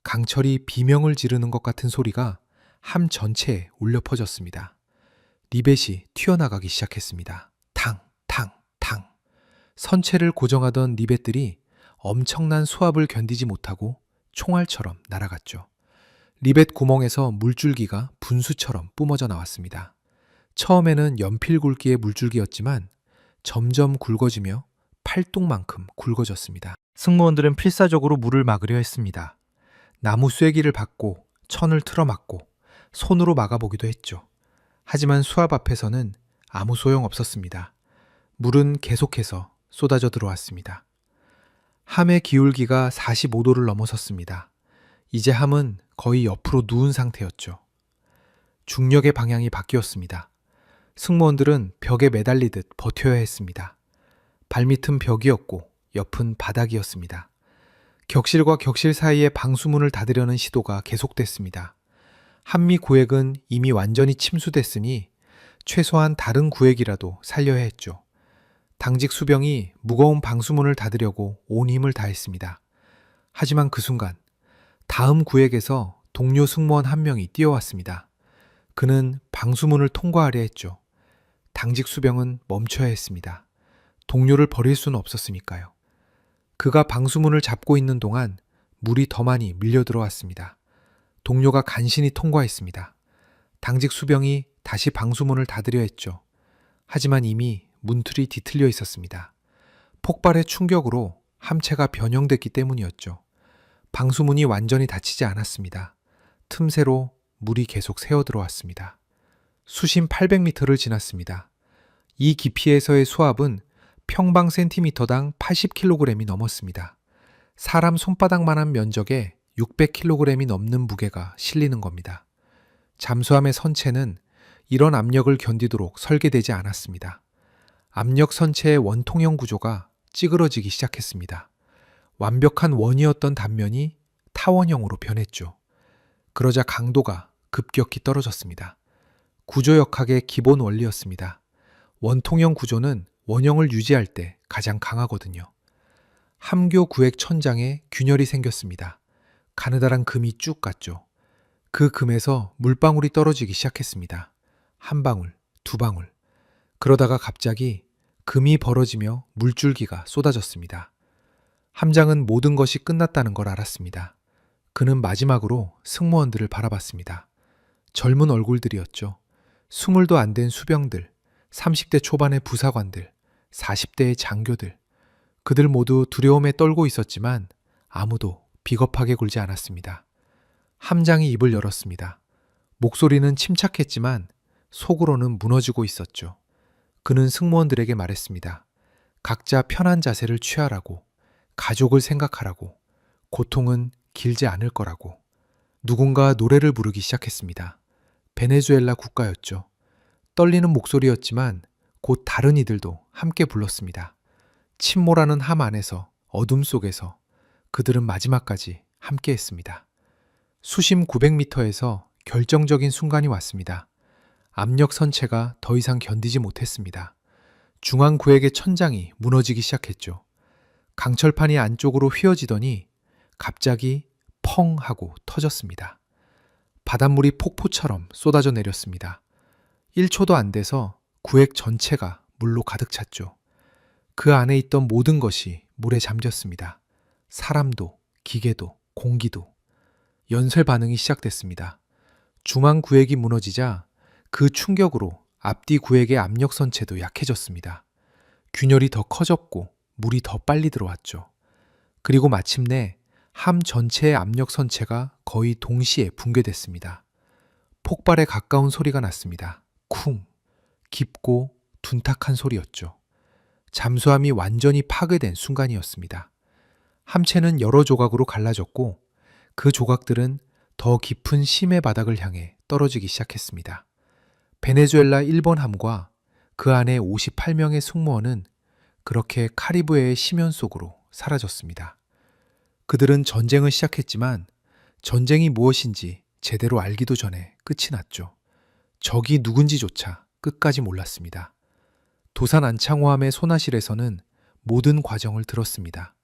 강철이 비명을 지르는 것 같은 소리가 함 전체에 울려 퍼졌습니다. 리벳이 튀어나가기 시작했습니다. 탕, 탕, 탕. 선체를 고정하던 리벳들이 엄청난 수압을 견디지 못하고 총알처럼 날아갔죠. 리벳 구멍에서 물줄기가 분수처럼 뿜어져 나왔습니다. 처음에는 연필 굵기의 물줄기였지만 점점 굵어지며 팔뚝만큼 굵어졌습니다. 승무원들은 필사적으로 물을 막으려 했습니다. 나무 쐐기를 받고 천을 틀어막고 손으로 막아보기도 했죠. 하지만 수압 앞에서는 아무 소용 없었습니다. 물은 계속해서 쏟아져 들어왔습니다. 함의 기울기가 45도를 넘어섰습니다. 이제 함은 거의 옆으로 누운 상태였죠. 중력의 방향이 바뀌었습니다. 승무원들은 벽에 매달리듯 버텨야 했습니다. 발밑은 벽이었고 옆은 바닥이었습니다. 격실과 격실 사이에 방수문을 닫으려는 시도가 계속됐습니다. 한미 구획은 이미 완전히 침수됐으니 최소한 다른 구획이라도 살려야 했죠. 당직 수병이 무거운 방수문을 닫으려고 온 힘을 다했습니다. 하지만 그 순간 다음 구역에서 동료 승무원 한 명이 뛰어왔습니다. 그는 방수문을 통과하려 했죠. 당직 수병은 멈춰야 했습니다. 동료를 버릴 수는 없었으니까요. 그가 방수문을 잡고 있는 동안 물이 더 많이 밀려 들어왔습니다. 동료가 간신히 통과했습니다. 당직 수병이 다시 방수문을 닫으려 했죠. 하지만 이미 문틀이 뒤틀려 있었습니다. 폭발의 충격으로 함체가 변형됐기 때문이었죠. 방수문이 완전히 닫히지 않았습니다. 틈새로 물이 계속 새어 들어왔습니다. 수심 800m를 지났습니다. 이 깊이에서의 수압은 평방 센티미터당 80kg이 넘었습니다. 사람 손바닥만한 면적에 600kg이 넘는 무게가 실리는 겁니다. 잠수함의 선체는 이런 압력을 견디도록 설계되지 않았습니다. 압력 선체의 원통형 구조가 찌그러지기 시작했습니다. 완벽한 원이었던 단면이 타원형으로 변했죠. 그러자 강도가 급격히 떨어졌습니다. 구조역학의 기본 원리였습니다. 원통형 구조는 원형을 유지할 때 가장 강하거든요. 함교 구획 천장에 균열이 생겼습니다. 가느다란 금이 쭉 갔죠. 그 금에서 물방울이 떨어지기 시작했습니다. 한 방울, 두 방울. 그러다가 갑자기 금이 벌어지며 물줄기가 쏟아졌습니다. 함장은 모든 것이 끝났다는 걸 알았습니다. 그는 마지막으로 승무원들을 바라봤습니다. 젊은 얼굴들이었죠. 20도 안 된 수병들, 30대 초반의 부사관들, 40대의 장교들. 그들 모두 두려움에 떨고 있었지만 아무도 비겁하게 굴지 않았습니다. 함장이 입을 열었습니다. 목소리는 침착했지만 속으로는 무너지고 있었죠. 그는 승무원들에게 말했습니다. 각자 편한 자세를 취하라고, 가족을 생각하라고, 고통은 길지 않을 거라고. 누군가 노래를 부르기 시작했습니다. 베네수엘라 국가였죠. 떨리는 목소리였지만 곧 다른 이들도 함께 불렀습니다. 침몰하는 함 안에서 어둠 속에서 그들은 마지막까지 함께 했습니다. 수심 900m에서 결정적인 순간이 왔습니다. 압력 선체가 더 이상 견디지 못했습니다. 중앙 구획의 천장이 무너지기 시작했죠. 강철판이 안쪽으로 휘어지더니 갑자기 펑 하고 터졌습니다. 바닷물이 폭포처럼 쏟아져 내렸습니다. 1초도 안 돼서 구획 전체가 물로 가득 찼죠. 그 안에 있던 모든 것이 물에 잠겼습니다. 사람도, 기계도, 공기도. 연쇄 반응이 시작됐습니다. 중앙 구획이 무너지자 그 충격으로 앞뒤 구획의 압력 선체도 약해졌습니다. 균열이 더 커졌고 물이 더 빨리 들어왔죠. 그리고 마침내 함 전체의 압력 선체가 거의 동시에 붕괴됐습니다. 폭발에 가까운 소리가 났습니다. 쿵! 깊고 둔탁한 소리였죠. 잠수함이 완전히 파괴된 순간이었습니다. 함체는 여러 조각으로 갈라졌고 그 조각들은 더 깊은 심해 바닥을 향해 떨어지기 시작했습니다. 베네수엘라 1번 함과 그 안에 58명의 승무원은 그렇게 카리브해의 심연 속으로 사라졌습니다. 그들은 전쟁을 시작했지만 전쟁이 무엇인지 제대로 알기도 전에 끝이 났죠. 적이 누군지조차 끝까지 몰랐습니다. 도산 안창호함의 소나실에서는 모든 과정을 들었습니다.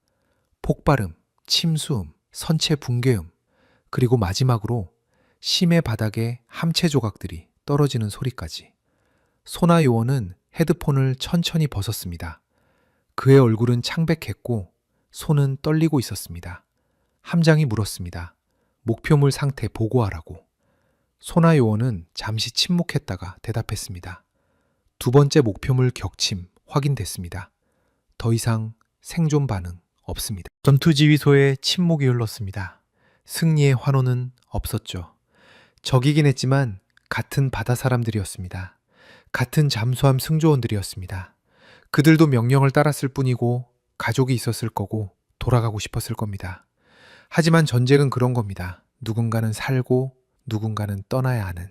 폭발음, 침수음, 선체 붕괴음, 그리고 마지막으로 심해 바닥에 함체 조각들이 떨어지는 소리까지. 소나 요원은 헤드폰을 천천히 벗었습니다. 그의 얼굴은 창백했고 손은 떨리고 있었습니다. 함장이 물었습니다. 목표물 상태 보고하라고. 소나 요원은 잠시 침묵했다가 대답했습니다. 두 번째 목표물 격침 확인됐습니다. 더 이상 생존 반응 없습니다. 전투지휘소에 침묵이 흘렀습니다. 승리의 환호는 없었죠. 적이긴 했지만 같은 바다 사람들이었습니다. 같은 잠수함 승조원들이었습니다. 그들도 명령을 따랐을 뿐이고 가족이 있었을 거고 돌아가고 싶었을 겁니다. 하지만 전쟁은 그런 겁니다. 누군가는 살고 누군가는 떠나야 하는.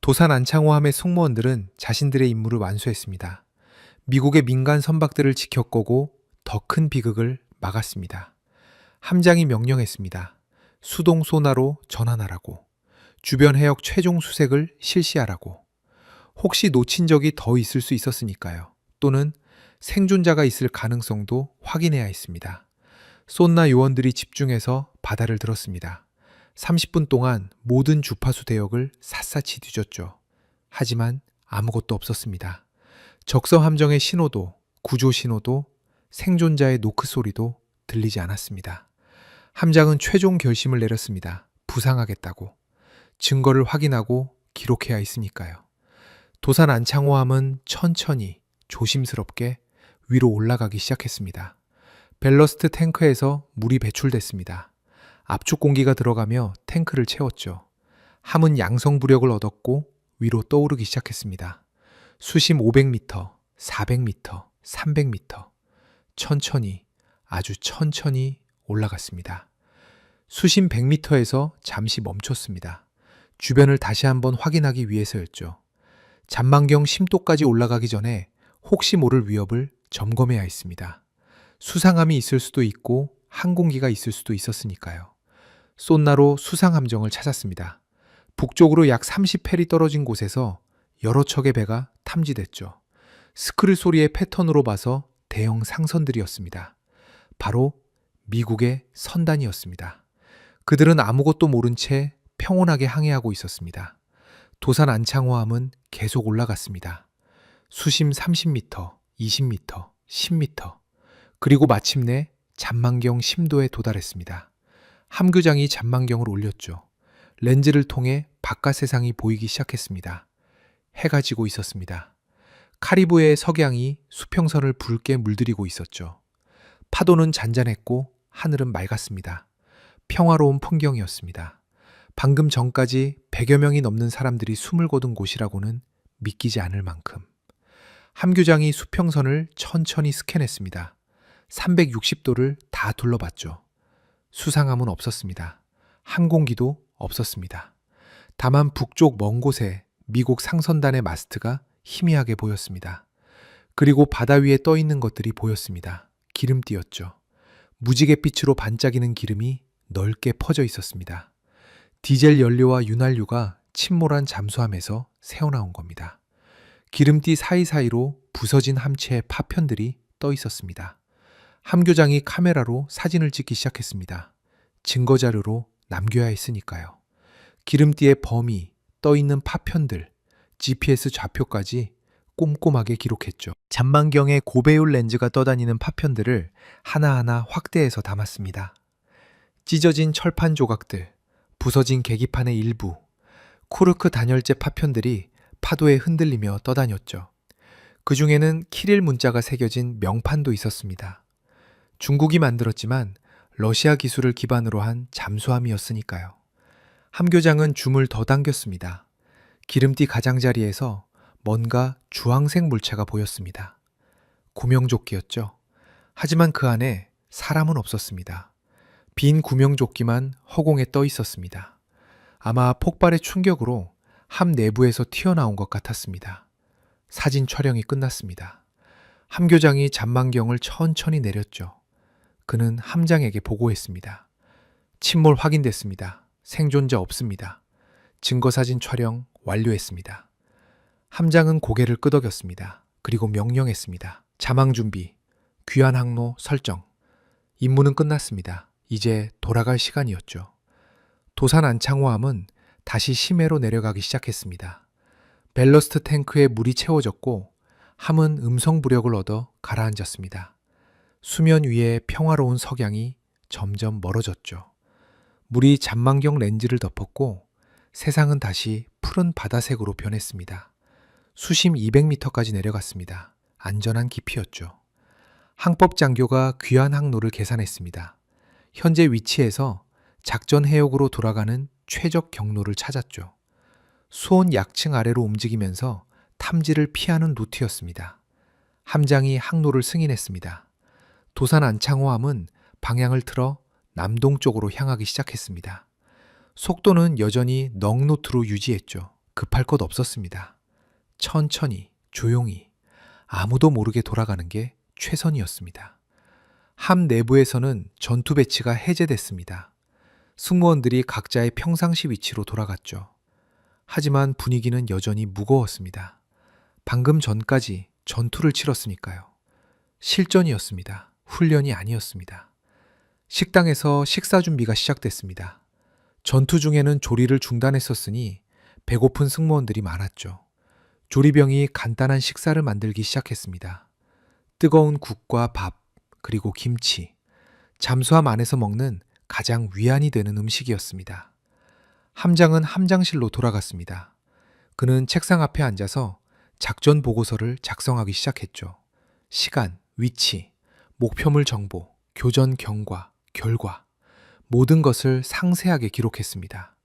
도산 안창호함의 승무원들은 자신들의 임무를 완수했습니다. 미국의 민간 선박들을 지켰고 더 큰 비극을 막았습니다. 함장이 명령했습니다. 수동 소나로 전환하라고. 주변 해역 최종 수색을 실시하라고. 혹시 놓친 적이 더 있을 수 있었으니까요. 또는 생존자가 있을 가능성도 확인해야 했습니다. 쏜나 요원들이 집중해서 바다를 들었습니다. 30분 동안 모든 주파수 대역을 샅샅이 뒤졌죠. 하지만 아무것도 없었습니다. 적성 함정의 신호도, 구조 신호도, 생존자의 노크 소리도 들리지 않았습니다. 함장은 최종 결심을 내렸습니다. 부상하겠다고. 증거를 확인하고 기록해야 했으니까요. 도산 안창호함은 천천히 조심스럽게 위로 올라가기 시작했습니다. 벨러스트 탱크에서 물이 배출됐습니다. 압축 공기가 들어가며 탱크를 채웠죠. 함은 양성부력을 얻었고 위로 떠오르기 시작했습니다. 수심 500m, 400m, 300m. 천천히, 아주 천천히 올라갔습니다. 수심 100m에서 잠시 멈췄습니다. 주변을 다시 한번 확인하기 위해서였죠. 잔망경 심도까지 올라가기 전에 혹시 모를 위협을 점검해야 했습니다. 수상함이 있을 수도 있고 항공기가 있을 수도 있었으니까요. 쏜나로 수상함정을 찾았습니다. 북쪽으로 약 30페리 떨어진 곳에서 여러 척의 배가 탐지됐죠. 스크류 소리의 패턴으로 봐서 대형 상선들이었습니다. 바로 미국의 선단이었습니다. 그들은 아무것도 모른 채 평온하게 항해하고 있었습니다. 도산 안창호함은 계속 올라갔습니다. 수심 30m, 20m, 10m, 그리고 마침내 잔망경 심도에 도달했습니다. 함교장이 잔망경을 올렸죠. 렌즈를 통해 바깥 세상이 보이기 시작했습니다. 해가 지고 있었습니다. 카리브해의 석양이 수평선을 붉게 물들이고 있었죠. 파도는 잔잔했고 하늘은 맑았습니다. 평화로운 풍경이었습니다. 방금 전까지 100여 명이 넘는 사람들이 숨을 거둔 곳이라고는 믿기지 않을 만큼. 함교장이 수평선을 천천히 스캔했습니다. 360도를 다 둘러봤죠. 수상함은 없었습니다. 항공기도 없었습니다. 다만 북쪽 먼 곳에 미국 상선단의 마스트가 희미하게 보였습니다. 그리고 바다 위에 떠 있는 것들이 보였습니다. 기름띠였죠. 무지갯빛으로 반짝이는 기름이 넓게 퍼져 있었습니다. 디젤 연료와 윤활유가 침몰한 잠수함에서 새어나온 겁니다. 기름띠 사이사이로 부서진 함체의 파편들이 떠 있었습니다. 함교장이 카메라로 사진을 찍기 시작했습니다. 증거자료로 남겨야 했으니까요. 기름띠의 범위, 떠 있는 파편들, GPS 좌표까지 꼼꼼하게 기록했죠. 잔망경의 고배율 렌즈가 떠다니는 파편들을 하나하나 확대해서 담았습니다. 찢어진 철판 조각들, 부서진 계기판의 일부, 코르크 단열재 파편들이 파도에 흔들리며 떠다녔죠. 그 중에는 키릴 문자가 새겨진 명판도 있었습니다. 중국이 만들었지만 러시아 기술을 기반으로 한 잠수함이었으니까요. 함교장은 줌을 더 당겼습니다. 기름띠 가장자리에서 뭔가 주황색 물체가 보였습니다. 구명조끼였죠. 하지만 그 안에 사람은 없었습니다. 빈 구명조끼만 허공에 떠 있었습니다. 아마 폭발의 충격으로 함 내부에서 튀어나온 것 같았습니다. 사진 촬영이 끝났습니다. 함교장이 잔망경을 천천히 내렸죠. 그는 함장에게 보고했습니다. 침몰 확인됐습니다. 생존자 없습니다. 증거사진 촬영 완료했습니다. 함장은 고개를 끄덕였습니다. 그리고 명령했습니다. 자망 준비, 귀환 항로 설정. 임무는 끝났습니다. 이제 돌아갈 시간이었죠. 도산 안창호함은 다시 심해로 내려가기 시작했습니다. 벨러스트 탱크에 물이 채워졌고 함은 음성 부력을 얻어 가라앉았습니다. 수면 위에 평화로운 석양이 점점 멀어졌죠. 물이 잔망경 렌즈를 덮었고 세상은 다시 푸른 바다색으로 변했습니다. 수심 200m까지 내려갔습니다. 안전한 깊이였죠. 항법 장교가 귀환 항로를 계산했습니다. 현재 위치에서 작전 해역으로 돌아가는 최적 경로를 찾았죠. 수온 약층 아래로 움직이면서 탐지를 피하는 루트였습니다. 함장이 항로를 승인했습니다. 도산 안창호함은 방향을 틀어 남동쪽으로 향하기 시작했습니다. 속도는 여전히 넉루트로 유지했죠. 급할 것 없었습니다. 천천히, 조용히, 아무도 모르게 돌아가는 게 최선이었습니다. 함 내부에서는 전투 배치가 해제됐습니다. 승무원들이 각자의 평상시 위치로 돌아갔죠. 하지만 분위기는 여전히 무거웠습니다. 방금 전까지 전투를 치렀으니까요. 실전이었습니다. 훈련이 아니었습니다. 식당에서 식사 준비가 시작됐습니다. 전투 중에는 조리를 중단했었으니 배고픈 승무원들이 많았죠. 조리병이 간단한 식사를 만들기 시작했습니다. 뜨거운 국과 밥, 그리고 김치, 잠수함 안에서 먹는 가장 위안이 되는 음식이었습니다. 함장은 함장실로 돌아갔습니다. 그는 책상 앞에 앉아서 작전 보고서를 작성하기 시작했죠. 시간, 위치, 목표물 정보, 교전 경과, 결과, 모든 것을 상세하게 기록했습니다.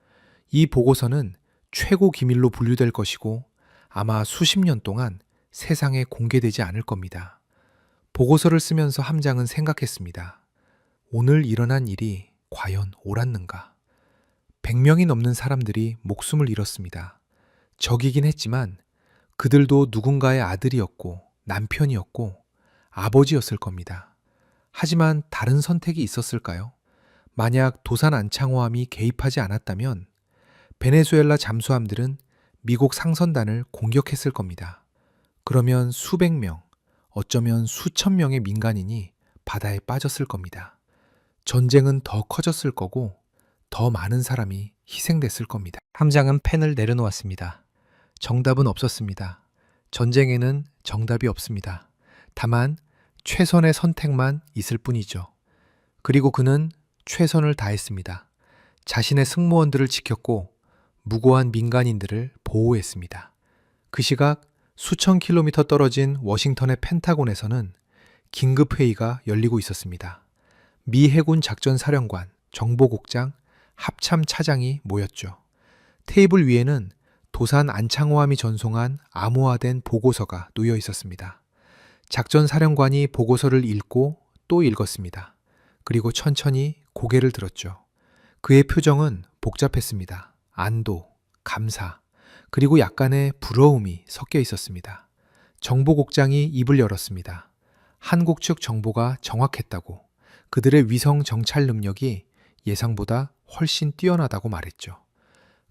이 보고서는 최고 기밀로 분류될 것이고 아마 수십 년 동안 세상에 공개되지 않을 겁니다. 보고서를 쓰면서 함장은 생각했습니다. 오늘 일어난 일이 과연 옳았는가? 100명이 넘는 사람들이 목숨을 잃었습니다. 적이긴 했지만 그들도 누군가의 아들이었고 남편이었고 아버지였을 겁니다. 하지만 다른 선택이 있었을까요? 만약 도산 안창호함이 개입하지 않았다면 베네수엘라 잠수함들은 미국 상선단을 공격했을 겁니다. 그러면 수백 명, 어쩌면 수천 명의 민간인이 바다에 빠졌을 겁니다. 전쟁은 더 커졌을 거고 더 많은 사람이 희생됐을 겁니다. 함장은 펜을 내려놓았습니다. 정답은 없었습니다. 전쟁에는 정답이 없습니다. 다만 최선의 선택만 있을 뿐이죠. 그리고 그는 최선을 다했습니다. 자신의 승무원들을 지켰고 무고한 민간인들을 보호했습니다. 그 시각 수천 킬로미터 떨어진 워싱턴의 펜타곤에서는 긴급회의가 열리고 있었습니다. 미 해군 작전사령관, 정보국장, 합참 차장이 모였죠. 테이블 위에는 도산 안창호함이 전송한 암호화된 보고서가 놓여 있었습니다. 작전사령관이 보고서를 읽고 또 읽었습니다. 그리고 천천히 고개를 들었죠. 그의 표정은 복잡했습니다. 안도, 감사, 그리고 약간의 부러움이 섞여 있었습니다. 정보국장이 입을 열었습니다. 한국 측 정보가 정확했다고, 그들의 위성 정찰 능력이 예상보다 훨씬 뛰어나다고 말했죠.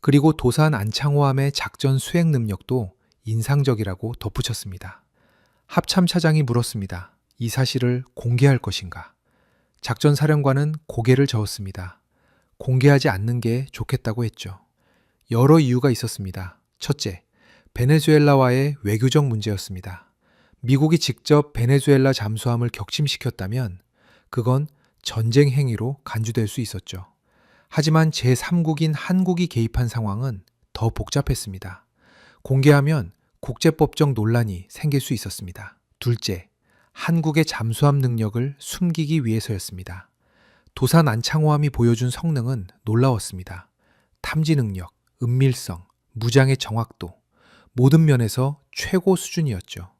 그리고 도산 안창호함의 작전 수행 능력도 인상적이라고 덧붙였습니다. 합참 차장이 물었습니다. 이 사실을 공개할 것인가? 작전 사령관은 고개를 저었습니다. 공개하지 않는 게 좋겠다고 했죠. 여러 이유가 있었습니다. 첫째, 베네수엘라와의 외교적 문제였습니다. 미국이 직접 베네수엘라 잠수함을 격침시켰다면 그건 전쟁 행위로 간주될 수 있었죠. 하지만 제3국인 한국이 개입한 상황은 더 복잡했습니다. 공개하면 국제법적 논란이 생길 수 있었습니다. 둘째, 한국의 잠수함 능력을 숨기기 위해서였습니다. 도산 안창호함이 보여준 성능은 놀라웠습니다. 탐지 능력, 은밀성, 무장의 정확도, 모든 면에서 최고 수준이었죠.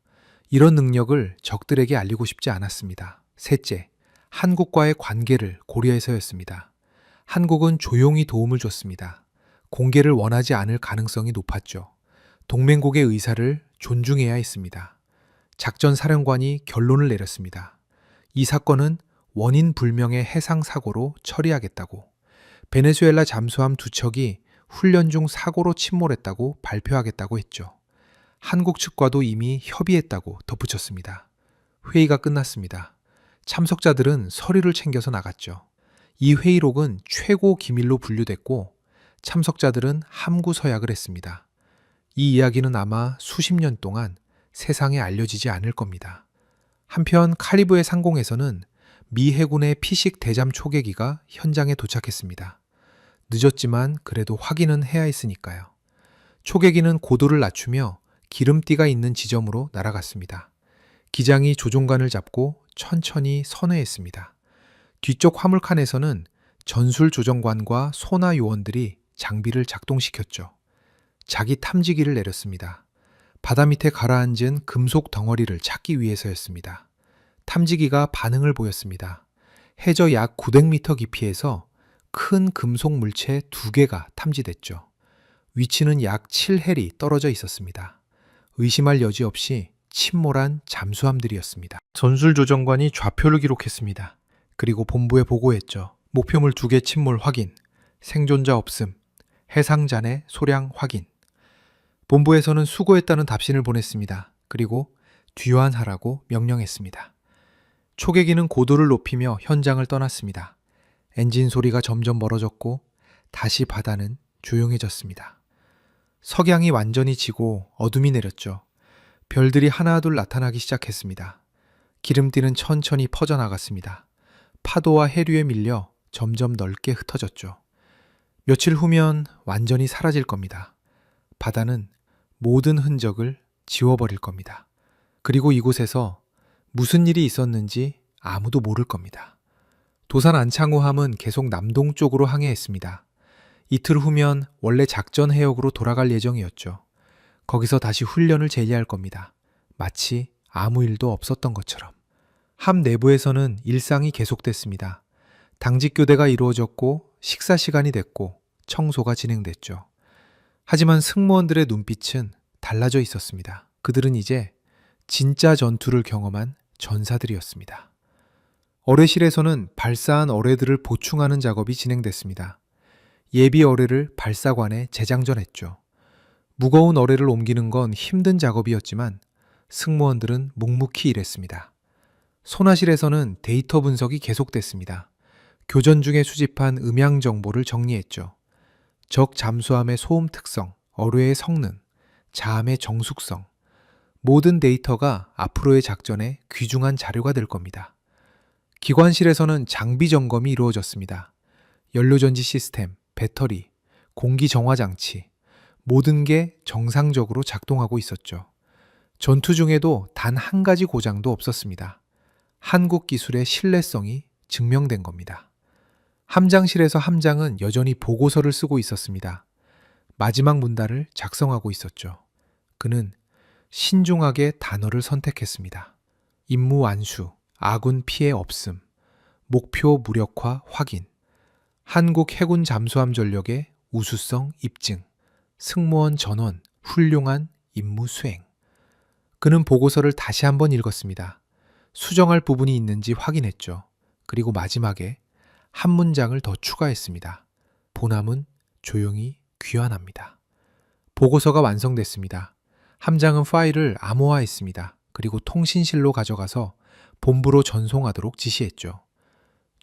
이런 능력을 적들에게 알리고 싶지 않았습니다. 셋째, 한국과의 관계를 고려해서였습니다. 한국은 조용히 도움을 줬습니다. 공개를 원하지 않을 가능성이 높았죠. 동맹국의 의사를 존중해야 했습니다. 작전 사령관이 결론을 내렸습니다. 이 사건은 원인 불명의 해상 사고로 처리하겠다고, 베네수엘라 잠수함 두 척이 훈련 중 사고로 침몰했다고 발표하겠다고 했죠. 한국 측과도 이미 협의했다고 덧붙였습니다. 회의가 끝났습니다. 참석자들은 서류를 챙겨서 나갔죠. 이 회의록은 최고 기밀로 분류됐고 참석자들은 함구 서약을 했습니다. 이 이야기는 아마 수십 년 동안 세상에 알려지지 않을 겁니다. 한편 카리브해 상공에서는 미 해군의 피식 대잠 초계기가 현장에 도착했습니다. 늦었지만 그래도 확인은 해야 했으니까요. 초계기는 고도를 낮추며 기름띠가 있는 지점으로 날아갔습니다. 기장이 조종관을 잡고 천천히 선회했습니다. 뒤쪽 화물칸에서는 전술 조정관과 소나 요원들이 장비를 작동시켰죠. 자기 탐지기를 내렸습니다. 바다 밑에 가라앉은 금속 덩어리를 찾기 위해서였습니다. 탐지기가 반응을 보였습니다. 해저 약 900m 깊이에서 큰 금속 물체 2개가 탐지됐죠. 위치는 약 7해리 떨어져 있었습니다. 의심할 여지 없이 침몰한 잠수함들이었습니다. 전술 조정관이 좌표를 기록했습니다. 그리고 본부에 보고했죠. 목표물 2개 침몰 확인, 생존자 없음, 해상잔해 소량 확인. 본부에서는 수고했다는 답신을 보냈습니다. 그리고 귀환하라고 명령했습니다. 초계기는 고도를 높이며 현장을 떠났습니다. 엔진 소리가 점점 멀어졌고 다시 바다는 조용해졌습니다. 석양이 완전히 지고 어둠이 내렸죠. 별들이 하나둘 나타나기 시작했습니다. 기름띠는 천천히 퍼져나갔습니다. 파도와 해류에 밀려 점점 넓게 흩어졌죠. 며칠 후면 완전히 사라질 겁니다. 바다는 모든 흔적을 지워버릴 겁니다. 그리고 이곳에서 무슨 일이 있었는지 아무도 모를 겁니다. 도산 안창호함은 계속 남동쪽으로 항해했습니다. 이틀 후면 원래 작전 해역으로 돌아갈 예정이었죠. 거기서 다시 훈련을 재개할 겁니다. 마치 아무 일도 없었던 것처럼. 함 내부에서는 일상이 계속됐습니다. 당직 교대가 이루어졌고 식사 시간이 됐고 청소가 진행됐죠. 하지만 승무원들의 눈빛은 달라져 있었습니다. 그들은 이제 진짜 전투를 경험한 전사들이었습니다. 어뢰실에서는 발사한 어뢰들을 보충하는 작업이 진행됐습니다. 예비 어뢰를 발사관에 재장전했죠. 무거운 어뢰를 옮기는 건 힘든 작업이었지만 승무원들은 묵묵히 일했습니다. 손아실에서는 데이터 분석이 계속됐습니다. 교전 중에 수집한 음향 정보를 정리했죠. 적 잠수함의 소음 특성, 어뢰의 성능, 자함의 정숙성, 모든 데이터가 앞으로의 작전에 귀중한 자료가 될 겁니다. 기관실에서는 장비 점검이 이루어졌습니다. 연료전지 시스템, 배터리, 공기 정화 장치, 모든 게 정상적으로 작동하고 있었죠. 전투 중에도 단 한 가지 고장도 없었습니다. 한국 기술의 신뢰성이 증명된 겁니다. 함장실에서 함장은 여전히 보고서를 쓰고 있었습니다. 마지막 문단을 작성하고 있었죠. 그는 신중하게 단어를 선택했습니다. 임무 완수, 아군 피해 없음, 목표 무력화 확인, 한국 해군 잠수함 전력의 우수성 입증, 승무원 전원 훌륭한 임무 수행. 그는 보고서를 다시 한번 읽었습니다. 수정할 부분이 있는지 확인했죠. 그리고 마지막에 한 문장을 더 추가했습니다. 보남은 조용히 귀환합니다. 보고서가 완성됐습니다. 함장은 파일을 암호화했습니다. 그리고 통신실로 가져가서 본부로 전송하도록 지시했죠.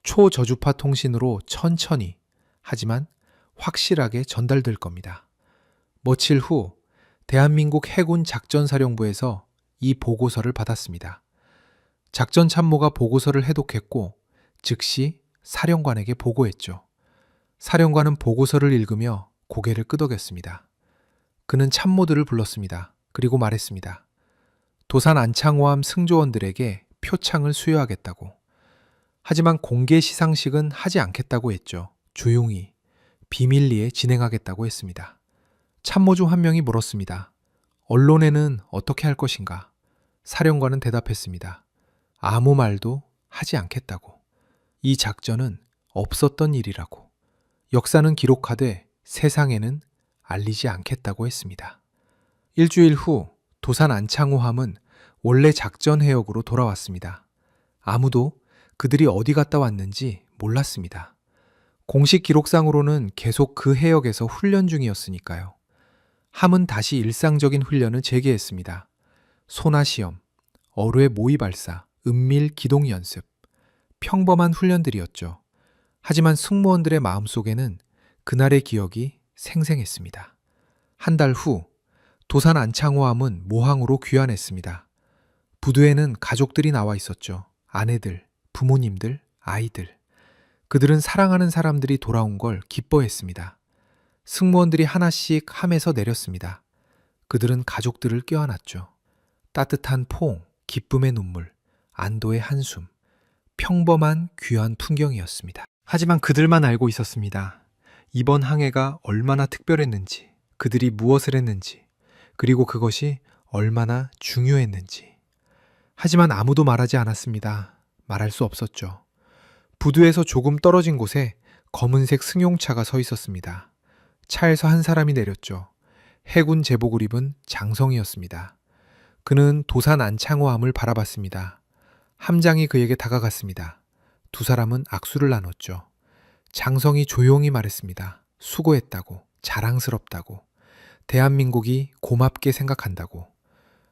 초저주파 통신으로 천천히 하지만 확실하게 전달될 겁니다. 며칠 후 대한민국 해군 작전사령부에서 이 보고서를 받았습니다. 작전 참모가 보고서를 해독했고 즉시 사령관에게 보고했죠. 사령관은 보고서를 읽으며 고개를 끄덕였습니다. 그는 참모들을 불렀습니다. 그리고 말했습니다. 도산 안창호함 승조원들에게 표창을 수여하겠다고. 하지만 공개 시상식은 하지 않겠다고 했죠. 조용히, 비밀리에 진행하겠다고 했습니다. 참모 중 한 명이 물었습니다. 언론에는 어떻게 할 것인가? 사령관은 대답했습니다. 아무 말도 하지 않겠다고. 이 작전은 없었던 일이라고. 역사는 기록하되 세상에는 알리지 않겠다고 했습니다. 일주일 후 도산 안창호함은 원래 작전 해역으로 돌아왔습니다. 아무도 그들이 어디 갔다 왔는지 몰랐습니다. 공식 기록상으로는 계속 그 해역에서 훈련 중이었으니까요. 함은 다시 일상적인 훈련을 재개했습니다. 소나 시험, 어뢰 모의 발사, 은밀 기동 연습, 평범한 훈련들이었죠. 하지만 승무원들의 마음속에는 그날의 기억이 생생했습니다. 한 달 후 도산 안창호함은 모항으로 귀환했습니다. 부두에는 가족들이 나와 있었죠. 아내들, 부모님들, 아이들. 그들은 사랑하는 사람들이 돌아온 걸 기뻐했습니다. 승무원들이 하나씩 함에서 내렸습니다. 그들은 가족들을 껴안았죠. 따뜻한 포옹, 기쁨의 눈물, 안도의 한숨, 평범한 귀한 풍경이었습니다. 하지만 그들만 알고 있었습니다. 이번 항해가 얼마나 특별했는지, 그들이 무엇을 했는지, 그리고 그것이 얼마나 중요했는지. 하지만 아무도 말하지 않았습니다. 말할 수 없었죠. 부두에서 조금 떨어진 곳에 검은색 승용차가 서 있었습니다. 차에서 한 사람이 내렸죠. 해군 제복을 입은 장성이었습니다. 그는 도산 안창호함을 바라봤습니다. 함장이 그에게 다가갔습니다. 두 사람은 악수를 나눴죠. 장성이 조용히 말했습니다. 수고했다고, 자랑스럽다고, 대한민국이 고맙게 생각한다고.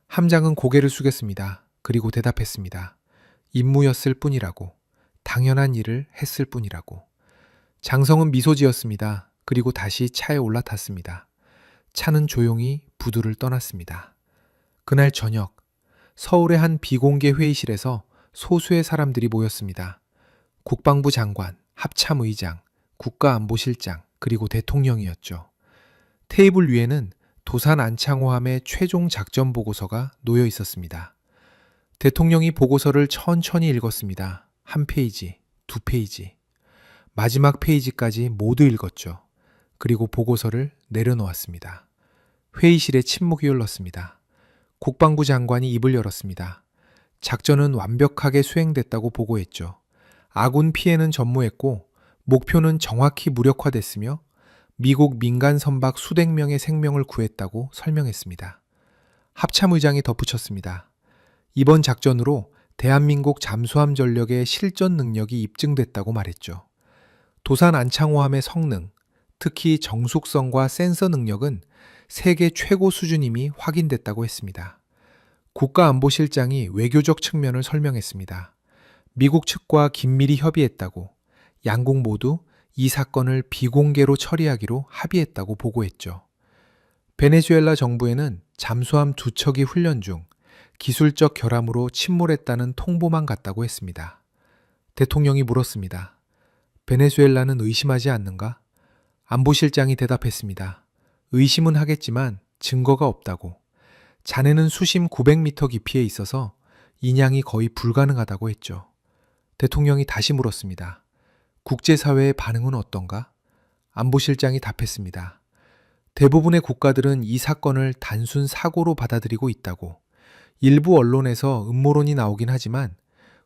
함장은 고개를 숙였습니다. 그리고 대답했습니다. 임무였을 뿐이라고, 당연한 일을 했을 뿐이라고. 장성은 미소 지었습니다. 그리고 다시 차에 올라탔습니다. 차는 조용히 부두를 떠났습니다. 그날 저녁, 서울의 한 비공개 회의실에서 소수의 사람들이 모였습니다. 국방부 장관, 합참의장, 국가안보실장, 그리고 대통령이었죠. 테이블 위에는 도산 안창호함의 최종 작전 보고서가 놓여 있었습니다. 대통령이 보고서를 천천히 읽었습니다. 한 페이지, 두 페이지. 마지막 페이지까지 모두 읽었죠. 그리고 보고서를 내려놓았습니다. 회의실에 침묵이 흘렀습니다. 국방부 장관이 입을 열었습니다. 작전은 완벽하게 수행됐다고 보고했죠. 아군 피해는 전무했고 목표는 정확히 무력화됐으며 미국 민간 선박 수백 명의 생명을 구했다고 설명했습니다. 합참의장이 덧붙였습니다. 이번 작전으로 대한민국 잠수함 전력의 실전 능력이 입증됐다고 말했죠. 도산 안창호함의 성능, 특히 정숙성과 센서 능력은 세계 최고 수준임이 확인됐다고 했습니다. 국가안보실장이 외교적 측면을 설명했습니다. 미국 측과 긴밀히 협의했다고, 양국 모두 이 사건을 비공개로 처리하기로 합의했다고 보고했죠. 베네수엘라 정부에는 잠수함 2척이 훈련 중 기술적 결함으로 침몰했다는 통보만 갔다고 했습니다. 대통령이 물었습니다. 베네수엘라는 의심하지 않는가? 안보실장이 대답했습니다. 의심은 하겠지만 증거가 없다고. 잔해는 수심 900m 깊이에 있어서 인양이 거의 불가능하다고 했죠. 대통령이 다시 물었습니다. 국제사회의 반응은 어떤가? 안보실장이 답했습니다. 대부분의 국가들은 이 사건을 단순 사고로 받아들이고 있다고. 일부 언론에서 음모론이 나오긴 하지만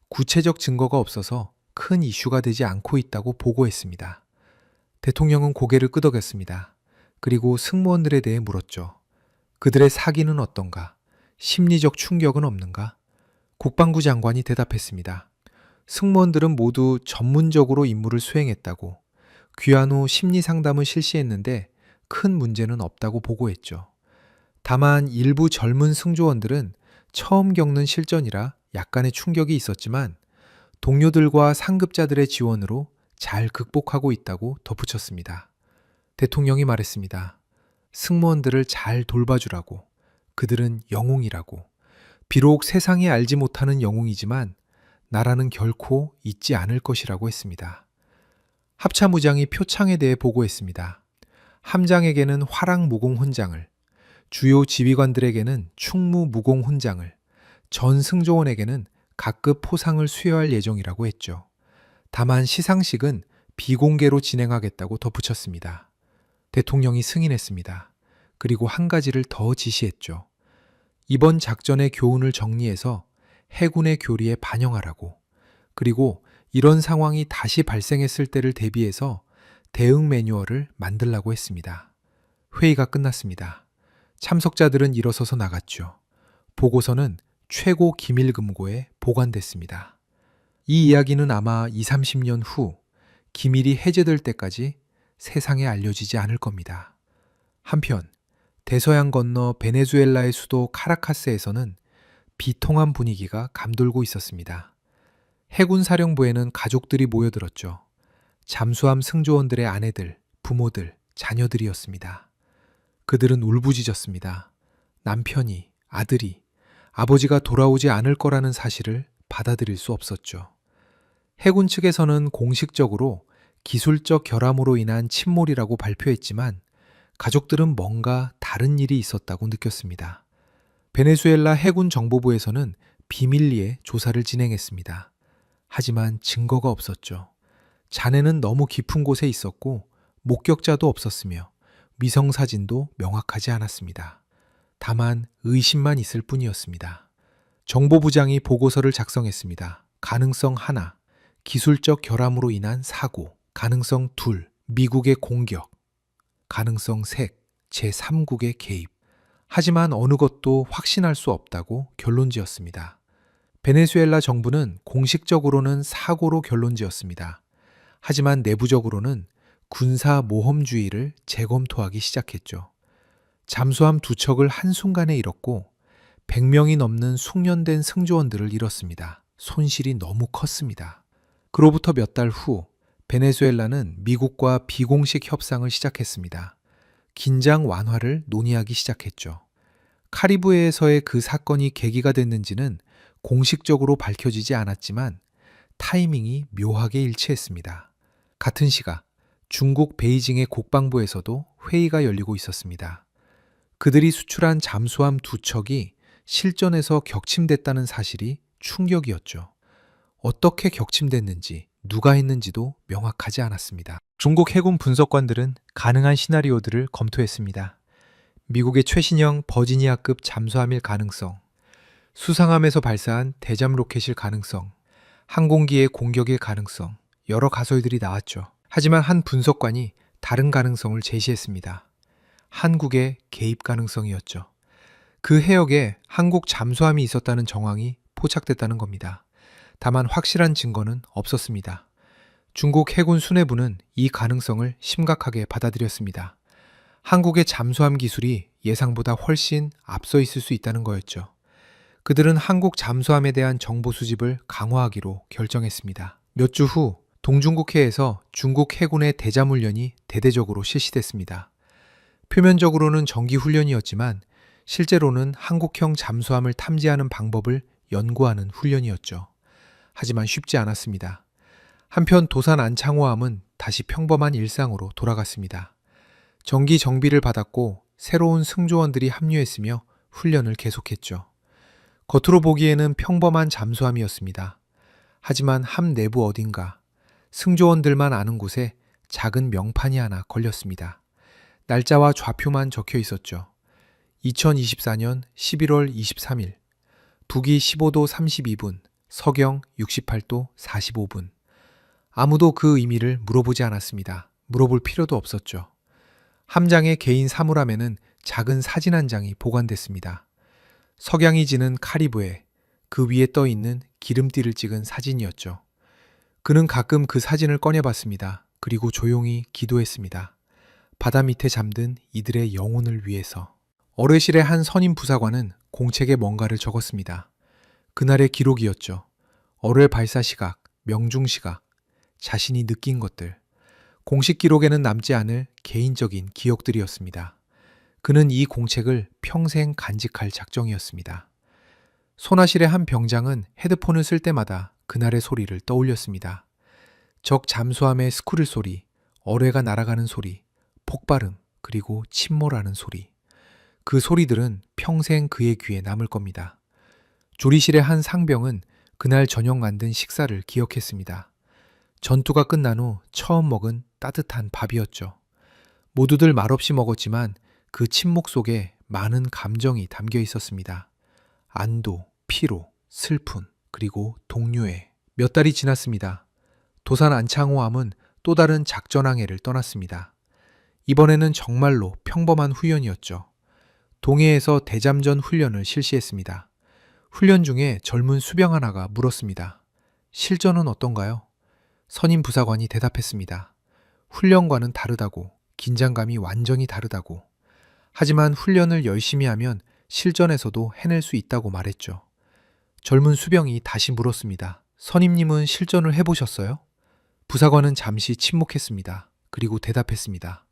구체적 증거가 없어서 큰 이슈가 되지 않고 있다고 보고했습니다. 대통령은 고개를 끄덕였습니다. 그리고 승무원들에 대해 물었죠. 그들의 사기는 어떤가? 심리적 충격은 없는가? 국방부 장관이 대답했습니다. 승무원들은 모두 전문적으로 임무를 수행했다고, 귀환 후 심리 상담을 실시했는데 큰 문제는 없다고 보고했죠. 다만 일부 젊은 승조원들은 처음 겪는 실전이라 약간의 충격이 있었지만 동료들과 상급자들의 지원으로 잘 극복하고 있다고 덧붙였습니다. 대통령이 말했습니다. 승무원들을 잘 돌봐주라고. 그들은 영웅이라고. 비록 세상에 알지 못하는 영웅이지만 나라는 결코 잊지 않을 것이라고 했습니다. 합참의장이 표창에 대해 보고했습니다. 함장에게는 화랑무공 훈장을, 주요 지휘관들에게는 충무무공 훈장을, 전 승조원에게는 각급 포상을 수여할 예정이라고 했죠. 다만 시상식은 비공개로 진행하겠다고 덧붙였습니다. 대통령이 승인했습니다. 그리고 한 가지를 더 지시했죠. 이번 작전의 교훈을 정리해서 해군의 교리에 반영하라고. 그리고 이런 상황이 다시 발생했을 때를 대비해서 대응 매뉴얼을 만들라고 했습니다. 회의가 끝났습니다. 참석자들은 일어서서 나갔죠. 보고서는 최고 기밀금고에 보관됐습니다. 이 이야기는 아마 20, 30년 후 기밀이 해제될 때까지 세상에 알려지지 않을 겁니다. 한편 대서양 건너 베네수엘라의 수도 카라카스에서는 비통한 분위기가 감돌고 있었습니다. 해군 사령부에는 가족들이 모여들었죠. 잠수함 승조원들의 아내들, 부모들, 자녀들이었습니다. 그들은 울부짖었습니다. 남편이, 아들이, 아버지가 돌아오지 않을 거라는 사실을 받아들일 수 없었죠. 해군 측에서는 공식적으로 기술적 결함으로 인한 침몰이라고 발표했지만 가족들은 뭔가 다른 일이 있었다고 느꼈습니다. 베네수엘라 해군 정보부에서는 비밀리에 조사를 진행했습니다. 하지만 증거가 없었죠. 잔해는 너무 깊은 곳에 있었고 목격자도 없었으며 위성사진도 명확하지 않았습니다. 다만 의심만 있을 뿐이었습니다. 정보부장이 보고서를 작성했습니다. 가능성 하나, 기술적 결함으로 인한 사고. 가능성 둘, 미국의 공격. 가능성 셋, 제3국의 개입. 하지만 어느 것도 확신할 수 없다고 결론지었습니다. 베네수엘라 정부는 공식적으로는 사고로 결론지었습니다. 하지만 내부적으로는 군사 모험주의를 재검토하기 시작했죠. 잠수함 2척을 한순간에 잃었고 100명이 넘는 숙련된 승조원들을 잃었습니다. 손실이 너무 컸습니다. 그로부터 몇 달 후 베네수엘라는 미국과 비공식 협상을 시작했습니다. 긴장 완화를 논의하기 시작했죠. 카리브해에서의 그 사건이 계기가 됐는지는 공식적으로 밝혀지지 않았지만 타이밍이 묘하게 일치했습니다. 같은 시각 중국 베이징의 국방부에서도 회의가 열리고 있었습니다. 그들이 수출한 잠수함 2척이 실전에서 격침됐다는 사실이 충격이었죠. 어떻게 격침됐는지 누가 했는지도 명확하지 않았습니다. 중국 해군 분석관들은 가능한 시나리오들을 검토했습니다. 미국의 최신형 버지니아급 잠수함일 가능성, 수상함에서 발사한 대잠 로켓일 가능성, 항공기의 공격일 가능성, 여러 가설들이 나왔죠. 하지만 한 분석관이 다른 가능성을 제시했습니다. 한국의 개입 가능성이었죠. 그 해역에 한국 잠수함이 있었다는 정황이 포착됐다는 겁니다. 다만 확실한 증거는 없었습니다. 중국 해군 수뇌부는 이 가능성을 심각하게 받아들였습니다. 한국의 잠수함 기술이 예상보다 훨씬 앞서 있을 수 있다는 거였죠. 그들은 한국 잠수함에 대한 정보 수집을 강화하기로 결정했습니다. 몇 주 후 동중국해에서 중국 해군의 대잠 훈련이 대대적으로 실시됐습니다. 표면적으로는 정기 훈련이었지만 실제로는 한국형 잠수함을 탐지하는 방법을 연구하는 훈련이었죠. 하지만 쉽지 않았습니다. 한편 도산 안창호함은 다시 평범한 일상으로 돌아갔습니다. 정기 정비를 받았고 새로운 승조원들이 합류했으며 훈련을 계속했죠. 겉으로 보기에는 평범한 잠수함이었습니다. 하지만 함 내부 어딘가 승조원들만 아는 곳에 작은 명판이 하나 걸렸습니다. 날짜와 좌표만 적혀 있었죠. 2024년 11월 23일, 북위 15도 32분, 서경 68도 45분. 아무도 그 의미를 물어보지 않았습니다. 물어볼 필요도 없었죠. 함장의 개인 사물함에는 작은 사진 한 장이 보관됐습니다. 석양이 지는 카리브해, 그 위에 떠 있는 기름띠를 찍은 사진이었죠. 그는 가끔 그 사진을 꺼내봤습니다. 그리고 조용히 기도했습니다. 바다 밑에 잠든 이들의 영혼을 위해서. 어뢰실의 한 선임 부사관은 공책에 뭔가를 적었습니다. 그날의 기록이었죠. 어뢰 발사 시각, 명중 시각, 자신이 느낀 것들. 공식 기록에는 남지 않을 개인적인 기억들이었습니다. 그는 이 공책을 평생 간직할 작정이었습니다. 손아실의 한 병장은 헤드폰을 쓸 때마다 그날의 소리를 떠올렸습니다. 적 잠수함의 스크릴 소리, 어뢰가 날아가는 소리, 폭발음, 그리고 침몰하는 소리. 그 소리들은 평생 그의 귀에 남을 겁니다. 조리실의 한 상병은 그날 저녁 만든 식사를 기억했습니다. 전투가 끝난 후 처음 먹은 따뜻한 밥이었죠. 모두들 말없이 먹었지만 그 침묵 속에 많은 감정이 담겨 있었습니다. 안도, 피로, 슬픔, 그리고 동료애. 몇 달이 지났습니다. 도산 안창호함은 또 다른 작전항해를 떠났습니다. 이번에는 정말로 평범한 훈련이었죠. 동해에서 대잠전 훈련을 실시했습니다. 훈련 중에 젊은 수병 하나가 물었습니다. 실전은 어떤가요? 선임 부사관이 대답했습니다. 훈련과는 다르다고, 긴장감이 완전히 다르다고. 하지만 훈련을 열심히 하면 실전에서도 해낼 수 있다고 말했죠. 젊은 수병이 다시 물었습니다. 선임님은 실전을 해보셨어요? 부사관은 잠시 침묵했습니다. 그리고 대답했습니다.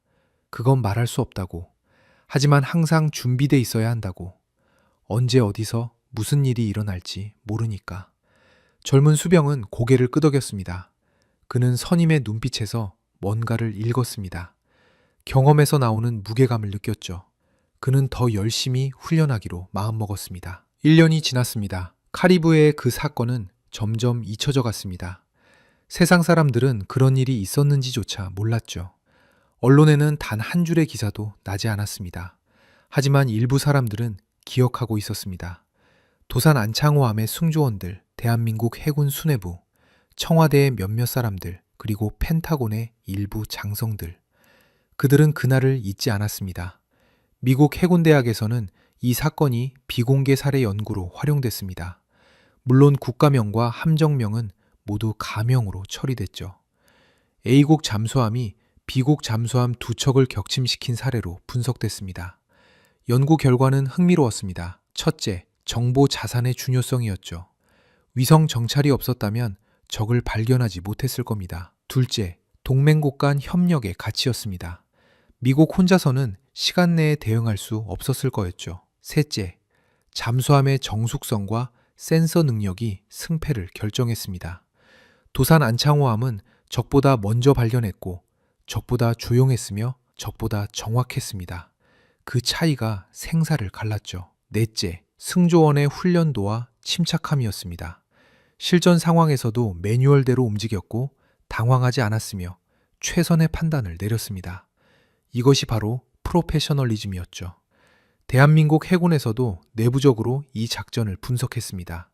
그건 말할 수 없다고. 하지만 항상 준비돼 있어야 한다고. 언제 어디서 무슨 일이 일어날지 모르니까. 젊은 수병은 고개를 끄덕였습니다. 그는 선임의 눈빛에서 뭔가를 읽었습니다. 경험에서 나오는 무게감을 느꼈죠. 그는 더 열심히 훈련하기로 마음먹었습니다. 1년이 지났습니다. 카리브해의 그 사건은 점점 잊혀져 갔습니다. 세상 사람들은 그런 일이 있었는지조차 몰랐죠. 언론에는 단 한 줄의 기사도 나지 않았습니다. 하지만 일부 사람들은 기억하고 있었습니다. 도산 안창호함의 승조원들, 대한민국 해군 수뇌부, 청와대의 몇몇 사람들, 그리고 펜타곤의 일부 장성들. 그들은 그날을 잊지 않았습니다. 미국 해군대학에서는 이 사건이 비공개 살해 연구로 활용됐습니다. 물론 국가명과 함정명은 모두 가명으로 처리됐죠. A국 잠수함이 B국 잠수함 2척을 격침시킨 사례로 분석됐습니다. 연구 결과는 흥미로웠습니다. 첫째, 정보 자산의 중요성이었죠. 위성 정찰이 없었다면 적을 발견하지 못했을 겁니다. 둘째, 동맹국 간 협력의 가치였습니다. 미국 혼자서는 시간 내에 대응할 수 없었을 거였죠. 셋째, 잠수함의 정숙성과 센서 능력이 승패를 결정했습니다. 도산 안창호함은 적보다 먼저 발견했고 적보다 조용했으며 적보다 정확했습니다. 그 차이가 생사를 갈랐죠. 넷째, 승조원의 훈련도와 침착함이었습니다. 실전 상황에서도 매뉴얼대로 움직였고 당황하지 않았으며 최선의 판단을 내렸습니다. 이것이 바로 프로페셔널리즘이었죠. 대한민국 해군에서도 내부적으로 이 작전을 분석했습니다.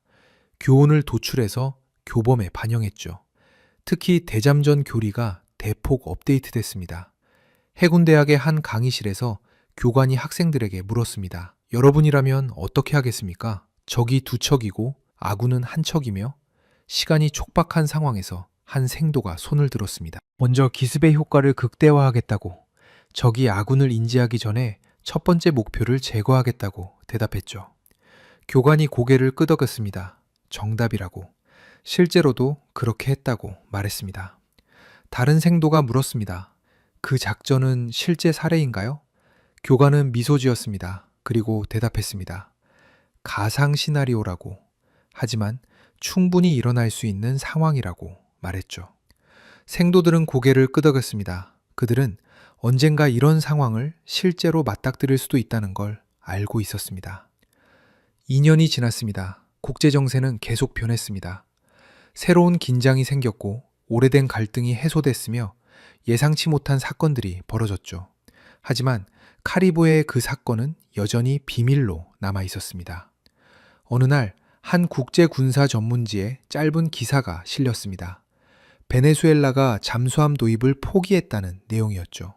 교훈을 도출해서 교범에 반영했죠. 특히 대잠전 교리가 대폭 업데이트됐습니다. 해군대학의 한 강의실에서 교관이 학생들에게 물었습니다. 여러분이라면 어떻게 하겠습니까? 적이 두 척이고 아군은 한 척이며 시간이 촉박한 상황에서 한 생도가 손을 들었습니다. 먼저 기습의 효과를 극대화하겠다고, 적이 아군을 인지하기 전에 첫 번째 목표를 제거하겠다고 대답했죠. 교관이 고개를 끄덕였습니다. 정답이라고. 실제로도 그렇게 했다고 말했습니다. 다른 생도가 물었습니다. 그 작전은 실제 사례인가요? 교관은 미소 지었습니다. 그리고 대답했습니다. 가상 시나리오라고. 하지만 충분히 일어날 수 있는 상황이라고 말했죠. 생도들은 고개를 끄덕였습니다. 그들은 언젠가 이런 상황을 실제로 맞닥뜨릴 수도 있다는 걸 알고 있었습니다. 2년이 지났습니다. 국제정세는 계속 변했습니다. 새로운 긴장이 생겼고 오래된 갈등이 해소됐으며 예상치 못한 사건들이 벌어졌죠. 하지만 카리브해의 그 사건은 여전히 비밀로 남아 있었습니다. 어느 날 한 국제 군사 전문지에 짧은 기사가 실렸습니다. 베네수엘라가 잠수함 도입을 포기했다는 내용이었죠.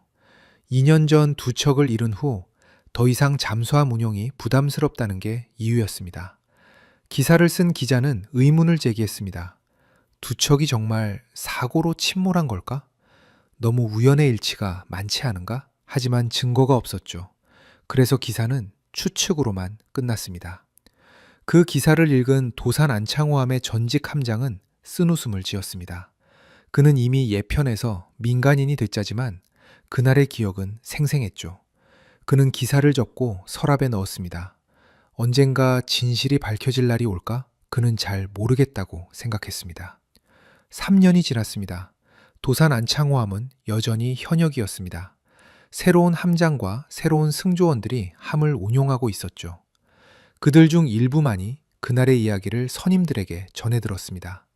2년 전 두 척을 잃은 후 더 이상 잠수함 운용이 부담스럽다는 게 이유였습니다. 기사를 쓴 기자는 의문을 제기했습니다. 두 척이 정말 사고로 침몰한 걸까? 너무 우연의 일치가 많지 않은가? 하지만 증거가 없었죠. 그래서 기사는 추측으로만 끝났습니다. 그 기사를 읽은 도산 안창호함의 전직 함장은 쓴웃음을 지었습니다. 그는 이미 예편에서 민간인이 됐자지만 그날의 기억은 생생했죠. 그는 기사를 접고 서랍에 넣었습니다. 언젠가 진실이 밝혀질 날이 올까? 그는 잘 모르겠다고 생각했습니다. 3년이 지났습니다. 도산 안창호함은 여전히 현역이었습니다. 새로운 함장과 새로운 승조원들이 함을 운용하고 있었죠. 그들 중 일부만이 그날의 이야기를 선임들에게 전해들었습니다.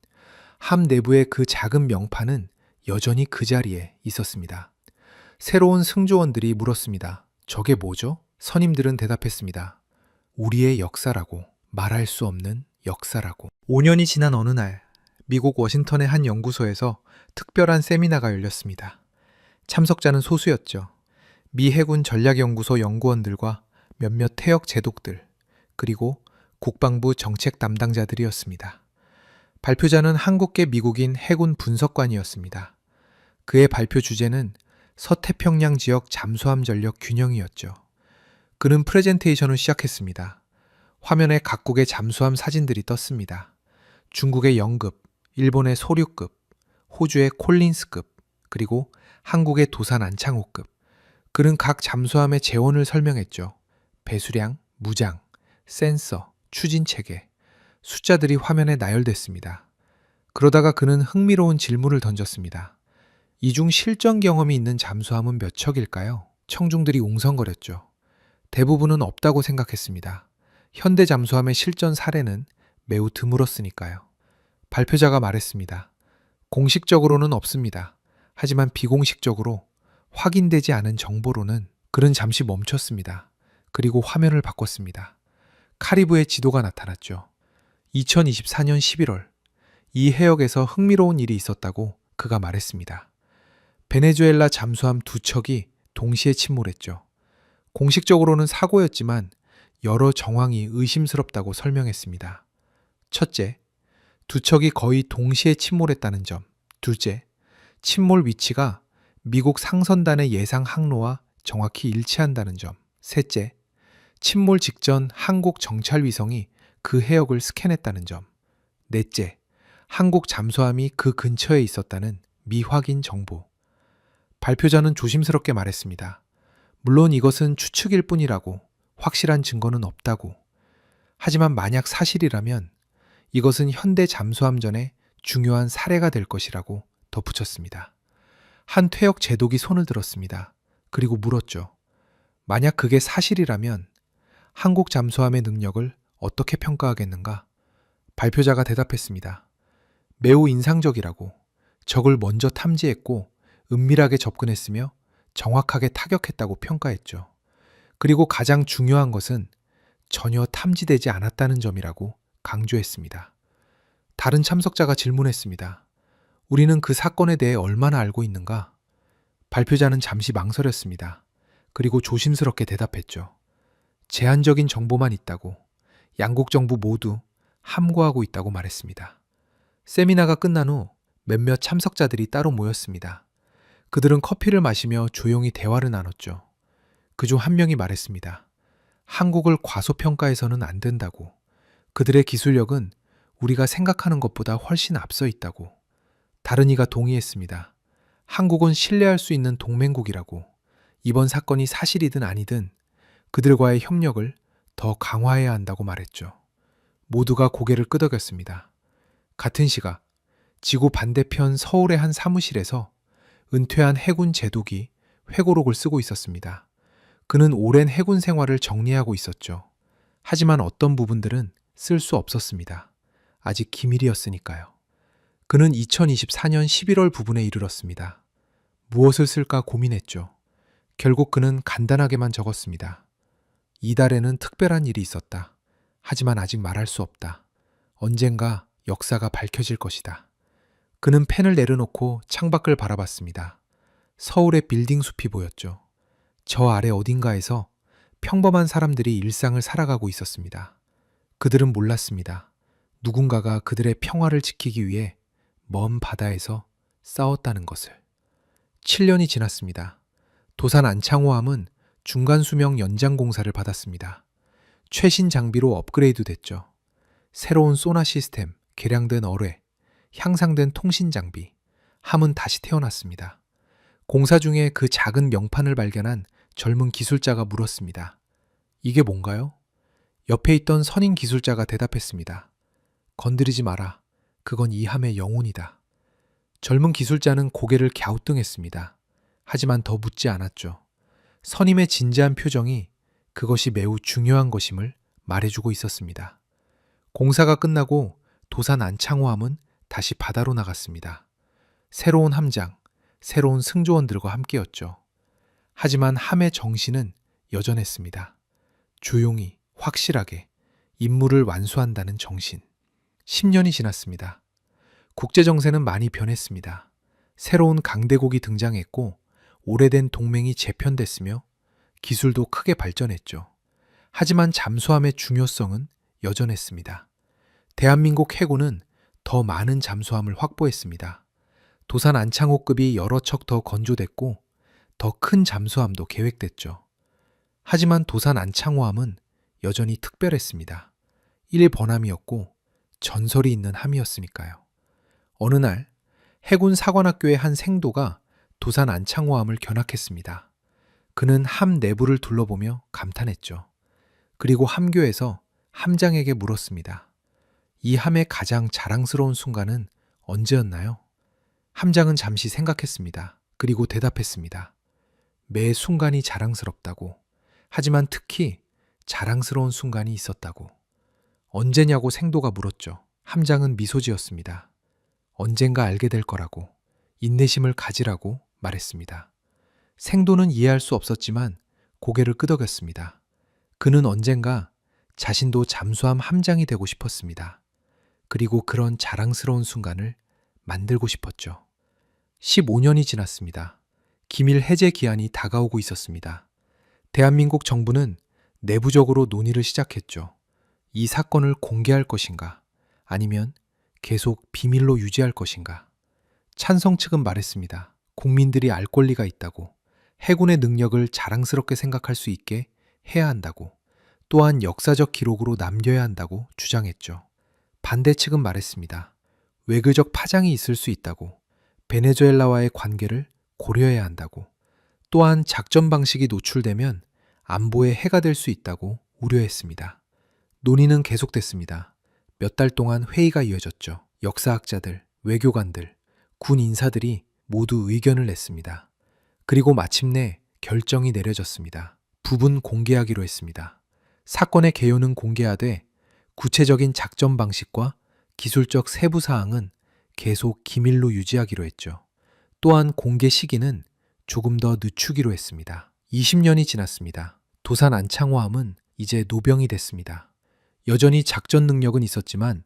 함 내부의 그 작은 명판은 여전히 그 자리에 있었습니다. 새로운 승조원들이 물었습니다. 저게 뭐죠? 선임들은 대답했습니다. 우리의 역사라고, 말할 수 없는 역사라고. 5년이 지난 어느 날 미국 워싱턴의 한 연구소에서 특별한 세미나가 열렸습니다. 참석자는 소수였죠. 미 해군 전략연구소 연구원들과 몇몇 퇴역 제독들, 그리고 국방부 정책 담당자들이었습니다. 발표자는 한국계 미국인 해군 분석관이었습니다. 그의 발표 주제는 서태평양 지역 잠수함 전력 균형이었죠. 그는 프레젠테이션을 시작했습니다. 화면에 각국의 잠수함 사진들이 떴습니다. 중국의 영급, 일본의 소류급, 호주의 콜린스급, 그리고 한국의 도산 안창호급. 그는 각 잠수함의 재원을 설명했죠. 배수량, 무장, 센서, 추진체계. 숫자들이 화면에 나열됐습니다. 그러다가 그는 흥미로운 질문을 던졌습니다. 이 중 실전 경험이 있는 잠수함은 몇 척일까요? 청중들이 웅성거렸죠. 대부분은 없다고 생각했습니다. 현대 잠수함의 실전 사례는 매우 드물었으니까요. 발표자가 말했습니다. 공식적으로는 없습니다. 하지만 비공식적으로 확인되지 않은 정보로는. 그는 잠시 멈췄습니다. 그리고 화면을 바꿨습니다. 카리브해 지도가 나타났죠. 2024년 11월, 이 해역에서 흥미로운 일이 있었다고 그가 말했습니다. 베네수엘라 잠수함 두 척이 동시에 침몰했죠. 공식적으로는 사고였지만 여러 정황이 의심스럽다고 설명했습니다. 첫째, 두 척이 거의 동시에 침몰했다는 점. 둘째, 침몰 위치가 미국 상선단의 예상 항로와 정확히 일치한다는 점. 셋째, 침몰 직전 한국 정찰 위성이 그 해역을 스캔했다는 점. 넷째, 한국 잠수함이 그 근처에 있었다는 미확인 정보. 발표자는 조심스럽게 말했습니다. 물론 이것은 추측일 뿐이라고, 확실한 증거는 없다고. 하지만 만약 사실이라면 이것은 현대 잠수함전의 중요한 사례가 될 것이라고 덧붙였습니다. 한 퇴역 제독이 손을 들었습니다. 그리고 물었죠. 만약 그게 사실이라면 한국 잠수함의 능력을 어떻게 평가하겠는가? 발표자가 대답했습니다. 매우 인상적이라고. 적을 먼저 탐지했고 은밀하게 접근했으며 정확하게 타격했다고 평가했죠. 그리고 가장 중요한 것은 전혀 탐지되지 않았다는 점이라고 강조했습니다. 다른 참석자가 질문했습니다. 우리는 그 사건에 대해 얼마나 알고 있는가? 발표자는 잠시 망설였습니다. 그리고 조심스럽게 대답했죠. 제한적인 정보만 있다고. 양국 정부 모두 함구하고 있다고 말했습니다. 세미나가 끝난 후 몇몇 참석자들이 따로 모였습니다. 그들은 커피를 마시며 조용히 대화를 나눴죠. 그중 한 명이 말했습니다. 한국을 과소평가해서는 안 된다고. 그들의 기술력은 우리가 생각하는 것보다 훨씬 앞서 있다고. 다른 이가 동의했습니다. 한국은 신뢰할 수 있는 동맹국이라고. 이번 사건이 사실이든 아니든 그들과의 협력을 더 강화해야 한다고 말했죠. 모두가 고개를 끄덕였습니다. 같은 시각 지구 반대편 서울의 한 사무실에서 은퇴한 해군 제독이 회고록을 쓰고 있었습니다. 그는 오랜 해군 생활을 정리하고 있었죠. 하지만 어떤 부분들은 쓸 수 없었습니다. 아직 기밀이었으니까요. 그는 2024년 11월 부분에 이르렀습니다. 무엇을 쓸까 고민했죠. 결국 그는 간단하게만 적었습니다. 이달에는 특별한 일이 있었다. 하지만 아직 말할 수 없다. 언젠가 역사가 밝혀질 것이다. 그는 펜을 내려놓고 창밖을 바라봤습니다. 서울의 빌딩 숲이 보였죠. 저 아래 어딘가에서 평범한 사람들이 일상을 살아가고 있었습니다. 그들은 몰랐습니다. 누군가가 그들의 평화를 지키기 위해 먼 바다에서 싸웠다는 것을. 7년이 지났습니다. 도산 안창호함은 중간 수명 연장 공사를 받았습니다. 최신 장비로 업그레이드 됐죠. 새로운 소나 시스템, 개량된 어뢰, 향상된 통신 장비, 함은 다시 태어났습니다. 공사 중에 그 작은 명판을 발견한 젊은 기술자가 물었습니다. 이게 뭔가요? 옆에 있던 선임 기술자가 대답했습니다. 건드리지 마라. 그건 이 함의 영혼이다. 젊은 기술자는 고개를 갸우뚱했습니다. 하지만 더 묻지 않았죠. 선임의 진지한 표정이 그것이 매우 중요한 것임을 말해주고 있었습니다. 공사가 끝나고 도산 안창호함은 다시 바다로 나갔습니다. 새로운 함장, 새로운 승조원들과 함께였죠. 하지만 함의 정신은 여전했습니다. 조용히, 확실하게 임무를 완수한다는 정신. 10년이 지났습니다. 국제정세는 많이 변했습니다. 새로운 강대국이 등장했고 오래된 동맹이 재편됐으며 기술도 크게 발전했죠. 하지만 잠수함의 중요성은 여전했습니다. 대한민국 해군은 더 많은 잠수함을 확보했습니다. 도산 안창호급이 여러 척 더 건조됐고 더 큰 잠수함도 계획됐죠. 하지만 도산 안창호함은 여전히 특별했습니다. 1번함이었고 전설이 있는 함이었으니까요. 어느 날 해군 사관학교의 한 생도가 도산 안창호함을 견학했습니다. 그는 함 내부를 둘러보며 감탄했죠. 그리고 함교에서 함장에게 물었습니다. 이 함의 가장 자랑스러운 순간은 언제였나요? 함장은 잠시 생각했습니다. 그리고 대답했습니다. 매 순간이 자랑스럽다고. 하지만 특히 자랑스러운 순간이 있었다고. 언제냐고 생도가 물었죠. 함장은 미소 지었습니다. 언젠가 알게 될 거라고. 인내심을 가지라고 말했습니다. 생도는 이해할 수 없었지만 고개를 끄덕였습니다. 그는 언젠가 자신도 잠수함 함장이 되고 싶었습니다. 그리고 그런 자랑스러운 순간을 만들고 싶었죠. 15년이 지났습니다. 기밀 해제 기한이 다가오고 있었습니다. 대한민국 정부는 내부적으로 논의를 시작했죠. 이 사건을 공개할 것인가, 아니면 계속 비밀로 유지할 것인가. 찬성 측은 말했습니다. 국민들이 알 권리가 있다고, 해군의 능력을 자랑스럽게 생각할 수 있게 해야 한다고, 또한 역사적 기록으로 남겨야 한다고 주장했죠. 반대 측은 말했습니다. 외교적 파장이 있을 수 있다고, 베네수엘라와의 관계를 고려해야 한다고, 또한 작전 방식이 노출되면 안보에 해가 될 수 있다고 우려했습니다. 논의는 계속됐습니다. 몇 달 동안 회의가 이어졌죠. 역사학자들, 외교관들, 군 인사들이 모두 의견을 냈습니다. 그리고 마침내 결정이 내려졌습니다. 부분 공개하기로 했습니다. 사건의 개요는 공개하되 구체적인 작전 방식과 기술적 세부 사항은 계속 기밀로 유지하기로 했죠. 또한 공개 시기는 조금 더 늦추기로 했습니다. 20년이 지났습니다. 도산 안창호함은 이제 노병이 됐습니다. 여전히 작전 능력은 있었지만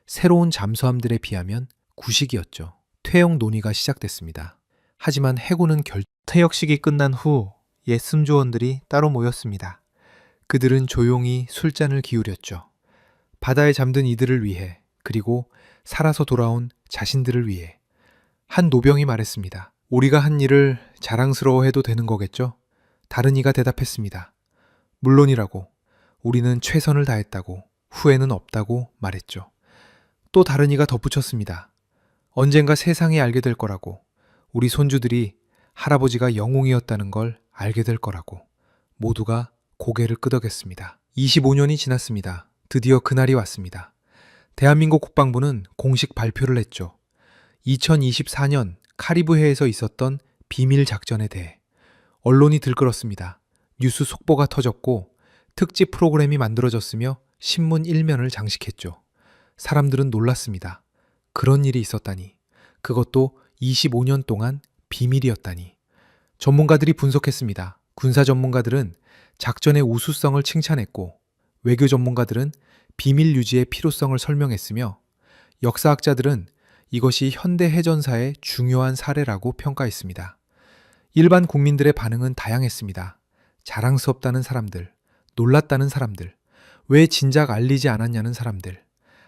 새로운 잠수함들에 비하면 구식이었죠. 퇴역 논의가 시작됐습니다. 하지만 해군은 퇴역식이 끝난 후 옛 승조원들이 따로 모였습니다. 그들은 조용히 술잔을 기울였죠. 바다에 잠든 이들을 위해, 그리고 살아서 돌아온 자신들을 위해. 한 노병이 말했습니다. 우리가 한 일을 자랑스러워해도 되는 거겠죠? 다른 이가 대답했습니다. 물론이라고. 우리는 최선을 다했다고, 후회는 없다고 말했죠. 또 다른 이가 덧붙였습니다. 언젠가 세상이 알게 될 거라고, 우리 손주들이 할아버지가 영웅이었다는 걸 알게 될 거라고. 모두가 고개를 끄덕였습니다. 25년이 지났습니다. 드디어 그날이 왔습니다. 대한민국 국방부는 공식 발표를 했죠. 2024년 카리브해에서 있었던 비밀 작전에 대해. 언론이 들끓었습니다. 뉴스 속보가 터졌고 특집 프로그램이 만들어졌으며 신문 1면을 장식했죠. 사람들은 놀랐습니다. 그런 일이 있었다니. 그것도 25년 동안 비밀이었다니. 전문가들이 분석했습니다. 군사 전문가들은 작전의 우수성을 칭찬했고, 외교 전문가들은 비밀 유지의 필요성을 설명했으며, 역사학자들은 이것이 현대 해전사의 중요한 사례라고 평가했습니다. 일반 국민들의 반응은 다양했습니다. 자랑스럽다는 사람들, 놀랐다는 사람들, 왜 진작 알리지 않았냐는 사람들.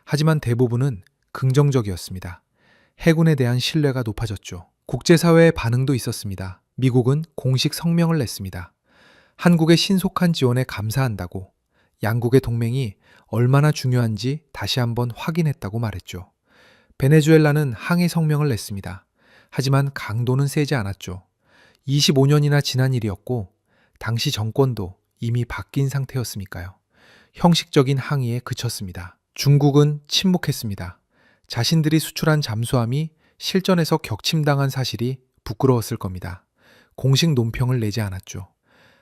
하지만 대부분은 긍정적이었습니다. 해군에 대한 신뢰가 높아졌죠. 국제사회의 반응도 있었습니다. 미국은 공식 성명을 냈습니다. 한국의 신속한 지원에 감사한다고, 양국의 동맹이 얼마나 중요한지 다시 한번 확인했다고 말했죠. 베네수엘라는 항해 성명을 냈습니다. 하지만 강도는 세지 않았죠. 25년이나 지난 일이었고 당시 정권도 이미 바뀐 상태였으니까요. 형식적인 항의에 그쳤습니다. 중국은 침묵했습니다. 자신들이 수출한 잠수함이 실전에서 격침당한 사실이 부끄러웠을 겁니다. 공식 논평을 내지 않았죠.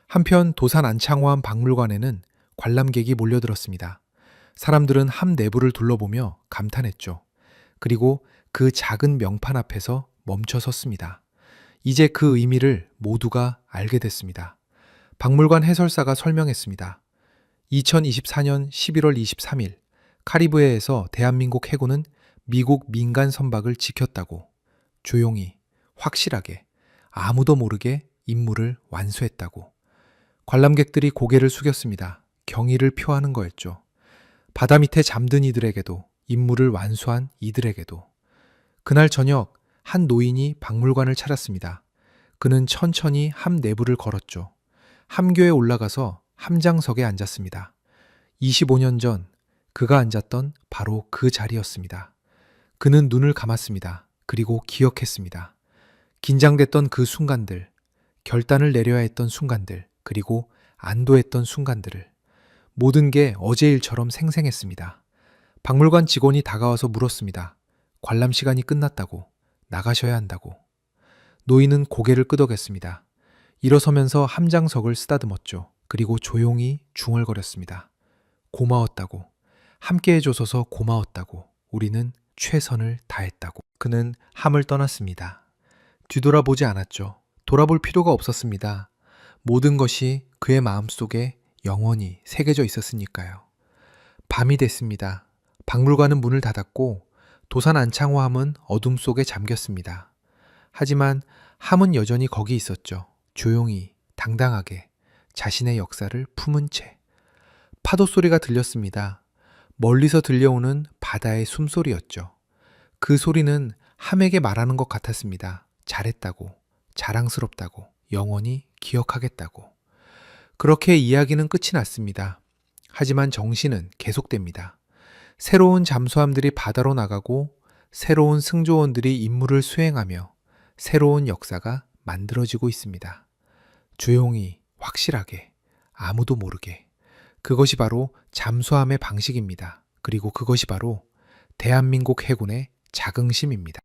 한편 도산 안창호함 박물관에는 관람객이 몰려들었습니다. 사람들은 함 내부를 둘러보며 감탄했죠. 그리고 그 작은 명판 앞에서 멈춰 섰습니다. 이제 그 의미를 모두가 알게 됐습니다. 박물관 해설사가 설명했습니다. 2024년 11월 23일 카리브해에서 대한민국 해군은 미국 민간 선박을 지켰다고, 조용히, 확실하게, 아무도 모르게 임무를 완수했다고. 관람객들이 고개를 숙였습니다. 경의를 표하는 거였죠. 바다 밑에 잠든 이들에게도, 임무를 완수한 이들에게도. 그날 저녁 한 노인이 박물관을 찾았습니다. 그는 천천히 함 내부를 걸었죠. 함교에 올라가서 함장석에 앉았습니다. 25년 전 그가 앉았던 바로 그 자리였습니다. 그는 눈을 감았습니다. 그리고 기억했습니다. 긴장됐던 그 순간들, 결단을 내려야 했던 순간들, 그리고 안도했던 순간들을. 모든 게 어제 일처럼 생생했습니다. 박물관 직원이 다가와서 물었습니다. 관람 시간이 끝났다고, 나가셔야 한다고. 노인은 고개를 끄덕였습니다. 일어서면서 함장석을 쓰다듬었죠. 그리고 조용히 중얼거렸습니다. 고마웠다고, 함께 해줘서 고마웠다고, 우리는 최선을 다했다고. 그는 함을 떠났습니다. 뒤돌아보지 않았죠. 돌아볼 필요가 없었습니다. 모든 것이 그의 마음속에 영원히 새겨져 있었으니까요. 밤이 됐습니다. 박물관은 문을 닫았고 도산 안창호 함은 어둠 속에 잠겼습니다. 하지만 함은 여전히 거기 있었죠. 조용히, 당당하게, 자신의 역사를 품은 채. 파도 소리가 들렸습니다. 멀리서 들려오는 바다의 숨소리였죠. 그 소리는 함에게 말하는 것 같았습니다. 잘했다고, 자랑스럽다고, 영원히 기억하겠다고. 그렇게 이야기는 끝이 났습니다. 하지만 정신은 계속됩니다. 새로운 잠수함들이 바다로 나가고 새로운 승조원들이 임무를 수행하며 새로운 역사가 만들어지고 있습니다. 조용히, 확실하게, 아무도 모르게. 그것이 바로 잠수함의 방식입니다. 그리고 그것이 바로 대한민국 해군의 자긍심입니다.